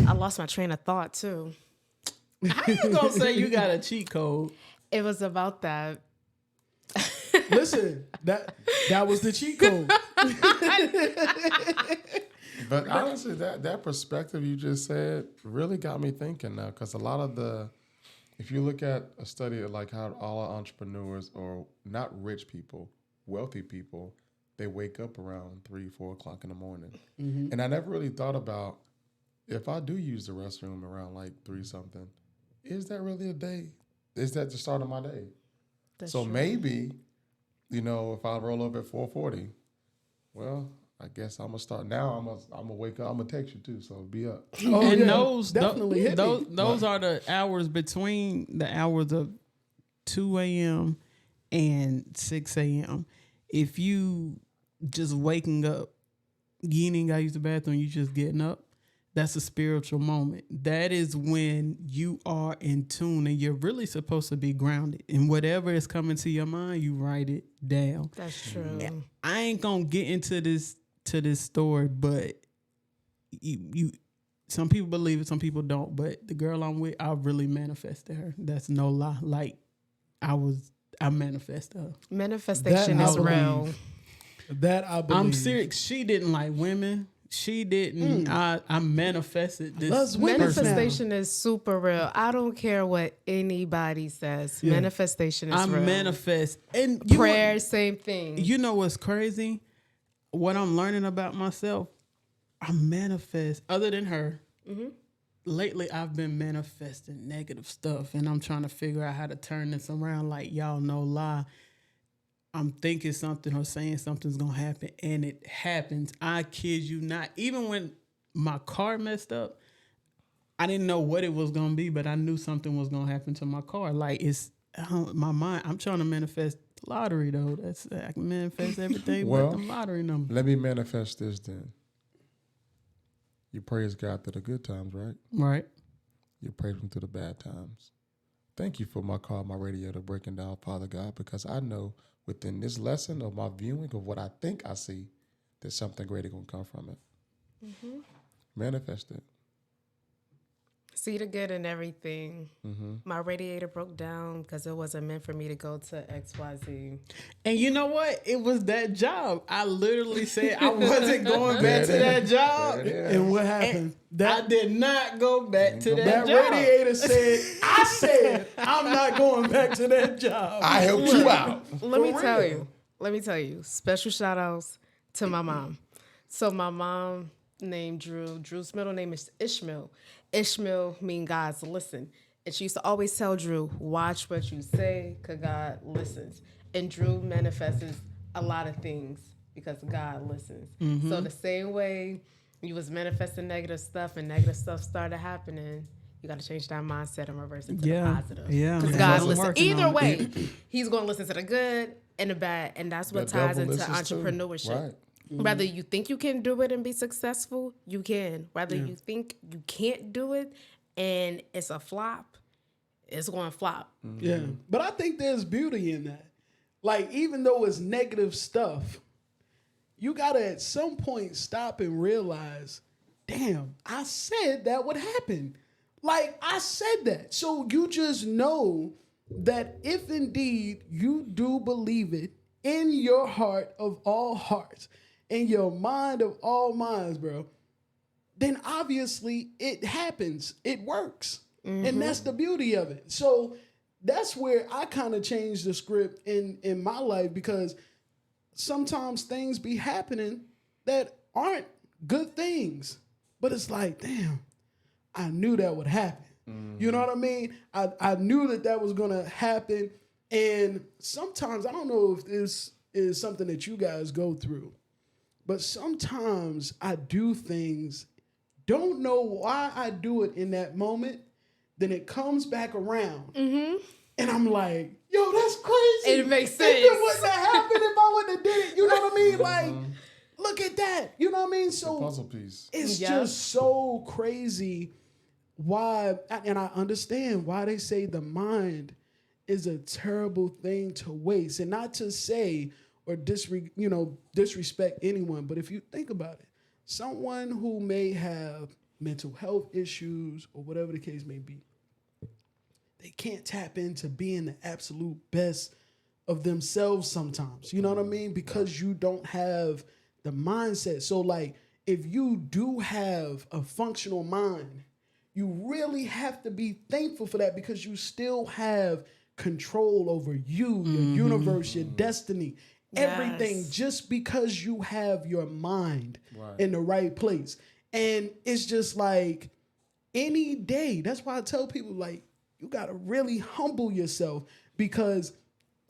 I lost my train of thought, too. How you gonna say you got a cheat code? It was about that. Listen, that was the cheat code. But honestly, that perspective you just said really got me thinking now, because a lot of if you look at a study of like how all entrepreneurs, or not rich people, wealthy people, they wake up around 3-4 o'clock in the morning. Mm-hmm. And I never really thought about, if I do use the restroom around like 3 something, is that really a day? Is that the start of my day? That's so true. Maybe, you know, if I roll up at 4:40, well, I guess I'm gonna start now. I'm gonna wake up. I'm gonna text you too, so be up. Oh, And yeah, those definitely hit me. those are the hours between the hours of 2 a.m. and 6 a.m. If you just waking up, you ain't gotta use the bathroom, you just getting up, that's a spiritual moment. That is when you are in tune and you're really supposed to be grounded. And whatever is coming to your mind, you write it down. That's true. I ain't gonna get into this story, but you some people believe it, some people don't. But the girl I'm with, I really manifested her. That's no lie. Like I manifested her. Manifestation That is I real. believe. That I believe. I'm serious. She didn't like women. She didn't. I manifested this. Loves women. Manifestation is super real. I don't care what anybody says. Yeah. Manifestation is I real. manifest. And Prayer, same thing. You know what's crazy? What I'm learning about myself, I manifest. Other than her, lately I've been manifesting negative stuff, and I'm trying to figure out how to turn this around. Like, y'all, no lie. I'm thinking something or saying something's gonna happen, and it happens. I kid you not. Even when my car messed up, I didn't know what it was gonna be, but I knew something was gonna happen to my car. Like, it's my mind. I'm trying to manifest lottery though. I can manifest everything Well, but the lottery number. Let me manifest this then. You praise God through the good times, right? Right. You praise Him through the bad times. thank you for my car, my radiator breaking down, Father God, because I know within this lesson of my viewing of what I think I see, there's something greater going to come from it. Manifest it. See the good in everything. My radiator broke down because it wasn't meant for me to go to XYZ. And you know what? It was that job. I literally said I wasn't going back to that job. And what happened? I did not go back to that That job. radiator said, I said, I'm not going back to that job. I helped you out. Let me tell you. Special shout outs to my mom. So my mom named Drew. Drew's middle name is Ishmael. Ishmael mean God's listen. And she used to always tell Drew, watch what you say, because God listens. And Drew manifests a lot of things because God listens. So the same way you was manifesting negative stuff and negative stuff started happening, you got to change that mindset and reverse it to the positive. Yeah. Because God listens. Either way, he's going to listen to the good and the bad. And that's what ties into entrepreneurship. Right. Whether you think you can do it and be successful, you can. Whether you think you can't do it and it's a flop, it's going to flop. Yeah. But I think there's beauty in that. Like, even though it's negative stuff, you got to at some point stop and realize, damn, I said that would happen. Like, I said that. So you just know that if indeed you do believe it in your heart of all hearts, in your mind of all minds, bro, then obviously it happens. It works. And that's the beauty of it. So that's where I kind of changed the script in my life, because sometimes things be happening that aren't good things. But it's like, damn, I knew that would happen. You know what I mean? I knew that was going to happen. And sometimes, I don't know if this is something that you guys go through, but sometimes I do things, don't know why I do it in that moment, then it comes back around. And I'm like, yo, that's crazy. It makes sense. It wouldn't have happened if I wouldn't have did it. You know what I mean? Like, look at that. You know what I mean? So The puzzle piece. it's just so crazy why, and I understand why they say the mind is a terrible thing to waste. And not to say or disrespect anyone, but if you think about it, someone who may have mental health issues or whatever the case may be, they can't tap into being the absolute best of themselves sometimes. You know what I mean? Because you don't have the mindset. So like, if you do have a functional mind, you really have to be thankful for that, because you still have control over you, your universe, your destiny, everything, just because you have your mind in the right place. And it's just like any day. That's why I tell people, like, you got to really humble yourself, because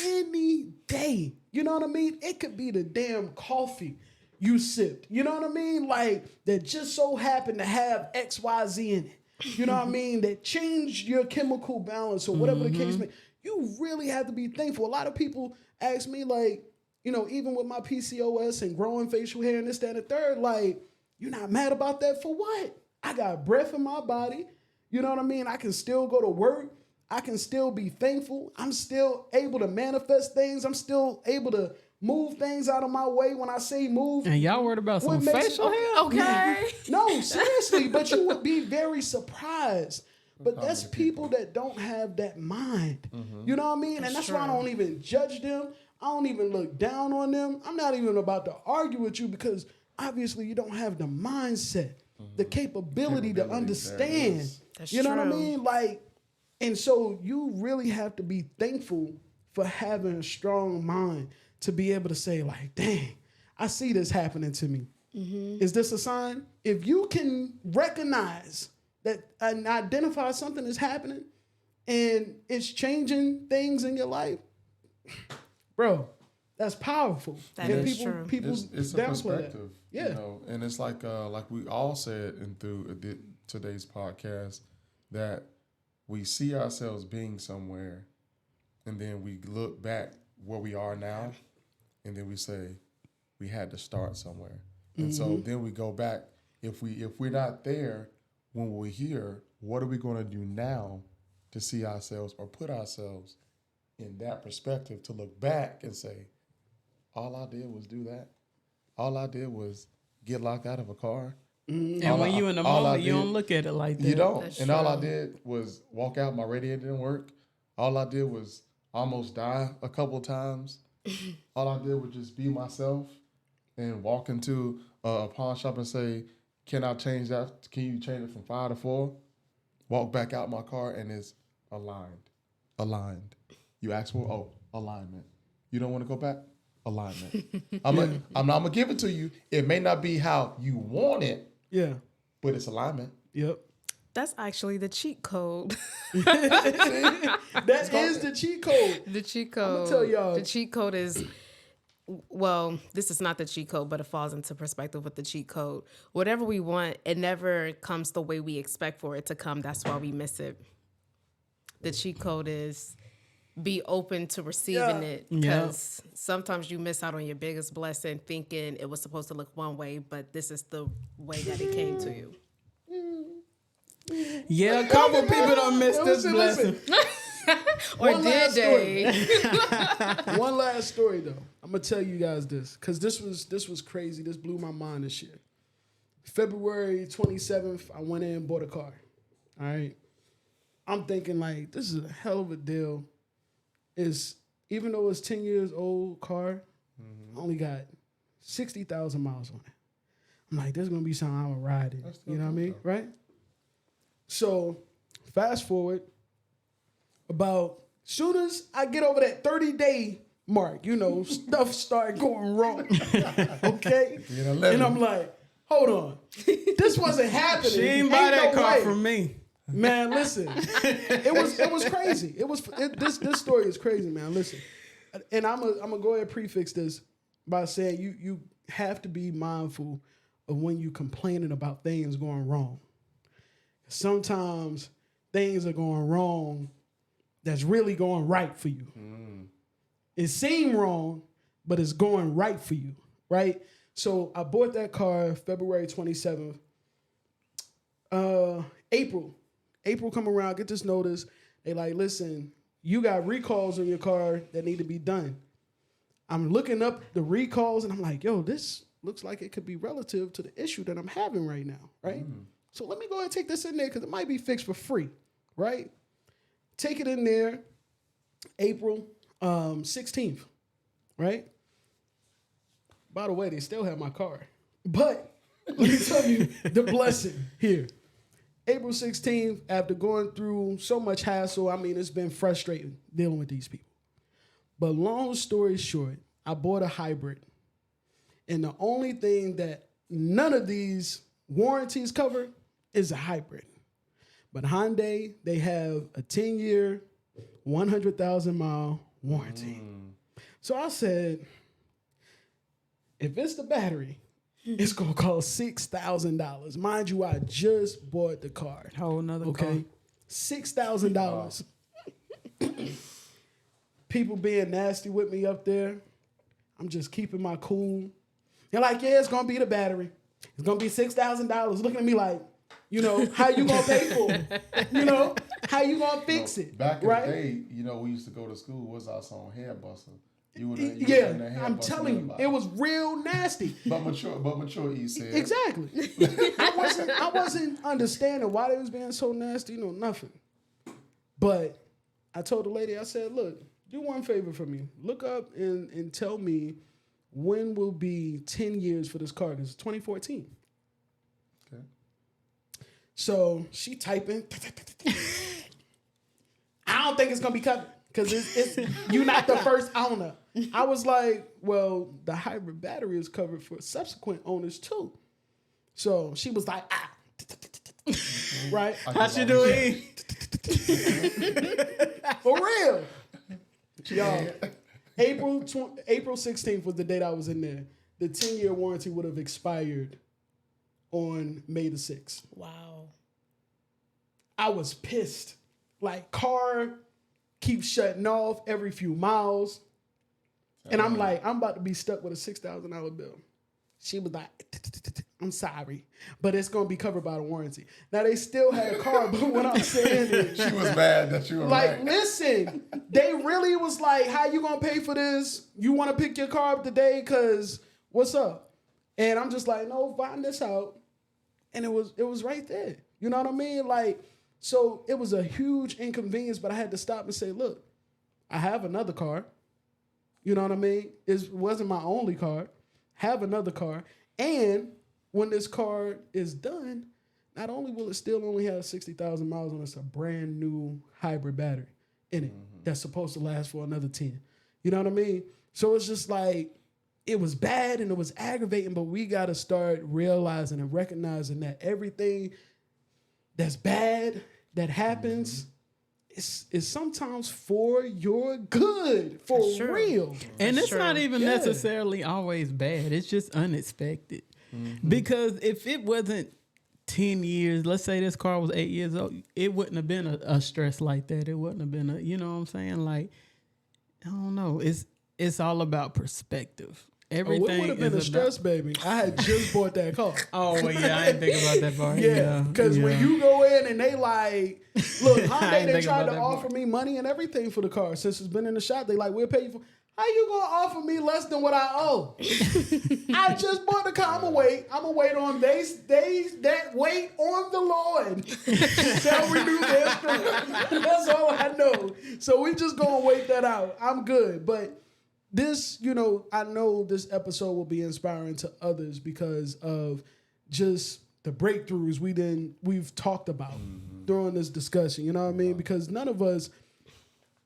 any day, you know what I mean? It could be the damn coffee you sipped, you know what I mean? Like, that just so happened to have XYZ in it. You know what I mean? That changed your chemical balance or whatever the case may be. You really have to be thankful. A lot of people ask me, like, you know, even with my PCOS and growing facial hair and this, that, and the third, like, you're not mad about that for what? I got breath in my body. You know what I mean? I can still go to work. I can still be thankful. I'm still able to manifest things. I'm still able to move things out of my way. When I say move. And y'all worried about some facial hair? Okay. No, seriously, but you would be very surprised. But that's people that don't have that mind. You know what I mean? And that's why I don't even judge them. I don't even look down on them. I'm not even about to argue with you, because obviously you don't have the mindset, the capability to understand. You know what I mean? Like, and so you really have to be thankful for having a strong mind to be able to say, like, dang, I see this happening to me. Is this a sign? If you can recognize that and identify something is happening and it's changing things in your life, bro, that's powerful. That and is true. People It's a downplay perspective. that. Yeah. You know, and it's like we all said through today's podcast, that we see ourselves being somewhere, and then we look back where we are now, and then we say we had to start somewhere. And so then we go back. If we're not there when we're here, what are we going to do now to see ourselves or put ourselves in that perspective to look back and say, all I did was do that. All I did was get locked out of a car. And when you in the moment, you don't look at it like that. You don't. That's and all I true. did was walk out. My radiator didn't work. All I did was almost die a couple times. All I did was just be myself and walk into a pawn shop and say, can I change that? Can you change it from 5 to 4? Walk back out my car and it's aligned. You ask for, alignment. You don't want to go back? Alignment. I'm gonna give it to you. It may not be how you want it, Yeah. but it's alignment. Yep. That's actually the cheat code. That is the cheat code. The cheat code. tell y'all. The cheat code is, well, this is not the cheat code, but it falls into perspective with the cheat code. Whatever we want, it never comes the way we expect for it to come. That's why we miss it. The cheat code is be open to receiving it, because sometimes you miss out on your biggest blessing thinking it was supposed to look one way, but this is the way that it came to you. Yeah, a couple people don't miss this blessing. Or One did last they? One last story though. I'm gonna tell you guys this because this was crazy. This blew my mind this year. February 27th, I went in and bought a car. All right. I'm thinking like this is a hell of a deal. Is even though it's 10 years old car, only got 60,000 miles on it. I'm like, there's gonna be something I'm gonna ride in. You know what I mean? Right? So fast forward, about soon as I get over that 30-day mark, stuff started going wrong. Okay? And I'm like, hold on. This wasn't happening. She ain't buy that car way. from me. Man, listen. It was crazy. This story is crazy, man. Listen. And I'm gonna go ahead and prefix this by saying you have to be mindful of when you complaining about things going wrong. Sometimes things are going wrong that's really going right for you. It seemed wrong, but it's going right for you, right? So I bought that car February 27th. April come around, get this notice. They like, listen, you got recalls on your car that need to be done. I'm looking up the recalls and I'm like, yo, this looks like it could be relative to the issue that I'm having right now, right? So let me go ahead and take this in there because it might be fixed for free, right? Take it in there, April 16th, right? By the way, they still have my car. But let me tell you the blessing here. April 16th, after going through so much hassle, I mean, it's been frustrating dealing with these people. But long story short, I bought a hybrid. And the only thing that none of these warranties cover is a hybrid. But Hyundai, they have a 10-year, 100,000-mile warranty. So I said, if it's the battery, it's going to cost $6,000. Mind you, I just bought the car. Whole nother car. $6,000. People being nasty with me up there. I'm just keeping my cool. They're like, yeah, it's going to be the battery. It's going to be $6,000. Looking at me like, how you going to pay for it? How you going to fix it? Back in right? the day, we used to go to school. What's our song? Hair buster. I'm telling you, it was real nasty. But mature, you said. Exactly. I wasn't understanding why they was being so nasty, nothing. But I told the lady, I said, look, do one favor for me. Look up and tell me when will be 10 years for this car, because it's 2014. Okay. So she typing. I don't think it's going to be covered. Because it's you're not the first owner. I was like, well, the hybrid battery is covered for subsequent owners too. So she was like, right? How she doing? For real. Y'all, April 16th was the date I was in there. The 10-year warranty would have expired on May the 6th. Wow. I was pissed. Like, car keeps shutting off every few miles. And I'm like, I'm about to be stuck with a $6,000 bill. She was like, I'm sorry, but it's going to be covered by the warranty. Now, they still had a car, but what I'm saying is... She was mad that you were like, right. listen, they really was like, how you going to pay for this? You want to pick your car up today? Because what's up? And I'm just like, no, find this out. And it was right there. You know what I mean? Like, so it was a huge inconvenience, but I had to stop and say, look, I have another car. You know what I mean? It wasn't my only car. Have another car. And when this car is done, not only will it still only have 60,000 miles on it, it's a brand new hybrid battery in it that's supposed to last for another 10. You know what I mean? So it's just like, it was bad and it was aggravating, but we got to start realizing and recognizing that everything that's bad that happens is sometimes for your good, for real. And it's not even Yeah. necessarily always bad. It's just unexpected. Because if it wasn't 10 years, let's say this car was 8 years old, it wouldn't have been a stress like that. It wouldn't have been you know what I'm saying? Like, I don't know. It's all about perspective. Everything it would have been a stress, baby. I had just bought that car. Oh, well, yeah, I didn't think about that part. Yeah, because when you go in and they like, look, Hyundai, they think tried about to that offer part. me money and everything for the car. Since it's been in the shop, they like, we'll pay you for. How you gonna offer me less than what I owe? I just bought the car. I'ma wait on that wait on the Lord shall renew their strength. That's all I know. So we just gonna wait that out. I'm good, but. This, I know this episode will be inspiring to others because of just the breakthroughs we've talked about during this discussion. You know what I mean? Because none of us,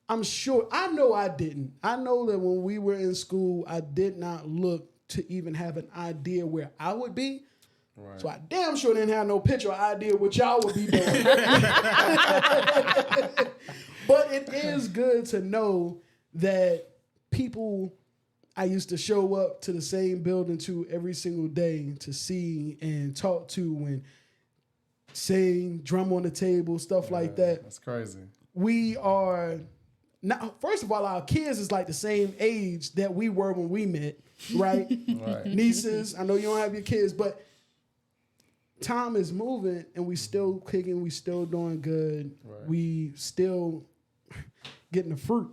I'm sure, I know I didn't. I know that when we were in school, I did not look to even have an idea where I would be. Right. So I damn sure didn't have no picture or idea what y'all would be doing. But it is good to know that people I used to show up to the same building to every single day to see and talk to and sing, drum on the table, stuff like that. That's crazy. We are now, first of all, our kids is like the same age that we were when we met, right? Right. Nieces, I know you don't have your kids, but time is moving and we still kicking, we still doing good. Right. We still getting the fruit.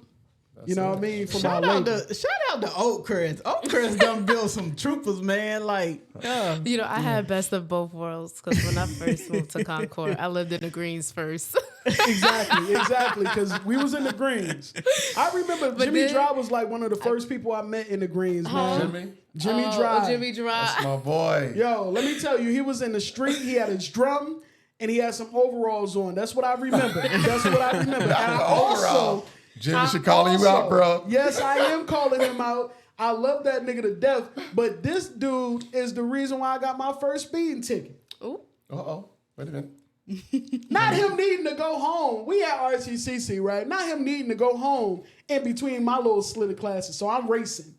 You know what I mean? From shout out to Oakcrest. Oakcrest done built some troopers, man. Like, I had best of both worlds because when I first moved to Concord, I lived in the Greens first. Exactly. Because we was in the Greens. I remember Jimmy Dry was like one of the first people I met in the Greens, man. Jimmy Dry. Jimmy Dry. That's my boy. Yo, let me tell you, he was in the street. He had his drum and he had some overalls on. That's what I remember. And I also. Jimmy should call you out, bro. Yes, I am calling him out. I love that nigga to death. But this dude is the reason why I got my first speeding ticket. Ooh. Uh-oh. Wait a minute. Not him needing to go home. We at RTCC, right? Not him needing to go home in between my little slit of classes. So I'm racing.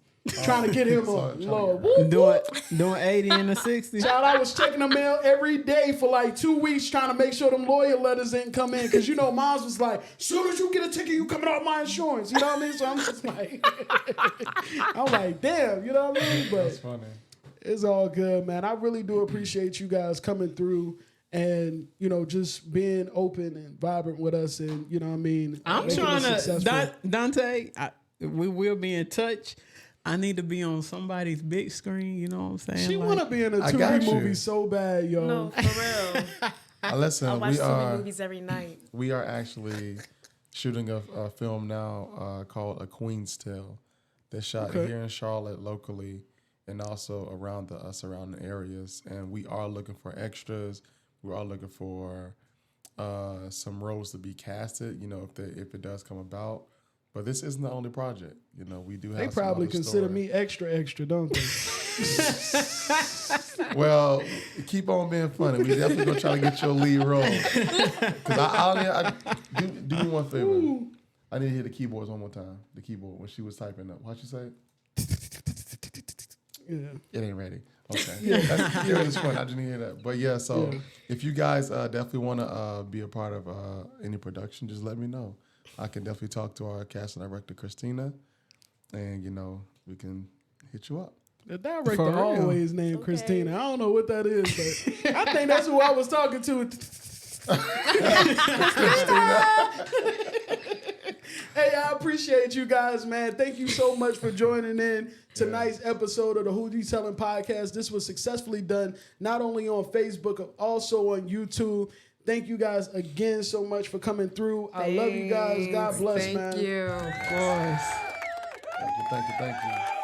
Trying to get him on. Lord. Doing 80 and a 60. Child, I was checking the mail every day for like 2 weeks trying to make sure them lawyer letters didn't come in. Because, moms was like, soon as you get a ticket, you coming off my insurance. You know what I mean? So I'm just like, I'm like, damn, you know what I mean? But that's funny. It's all good, man. I really do appreciate you guys coming through and, just being open and vibrant with us. And, you know what I mean? I'm trying to, Dontai, we will be in touch. I need to be on somebody's big screen, you know what I'm saying? She want to be in a 2D movie so bad, yo. No, for real. Listen, I watch 2D movies every night. We are actually shooting a film now called A Queen's Tale that's shot here in Charlotte locally and also around the surrounding areas. And we are looking for extras. We are looking for some roles to be casted, if it does come about. But this isn't the only project. We do have. They probably consider me extra, don't they? Well, keep on being funny. We definitely gonna try to get your lead role. Because I do me one favor. Ooh. I need to hear the keyboards one more time. The keyboard when she was typing up. How'd you say it? Yeah. It ain't ready. Okay. Yeah, it's fun. I just need to hear that. But if you guys definitely want to be a part of any production, just let me know. I can definitely talk to our casting director, Christina, and, we can hit you up. The director For real. always named Okay. Christina. I don't know what that is, but I think that's who I was talking to. Hey, I appreciate you guys, man. Thank you so much for joining in tonight's episode of the Who You Telling podcast. This was successfully done not only on Facebook, but also on YouTube. Thank you guys again so much for coming through. I love you guys. God bless, man. Thank you. Of course. Thank you.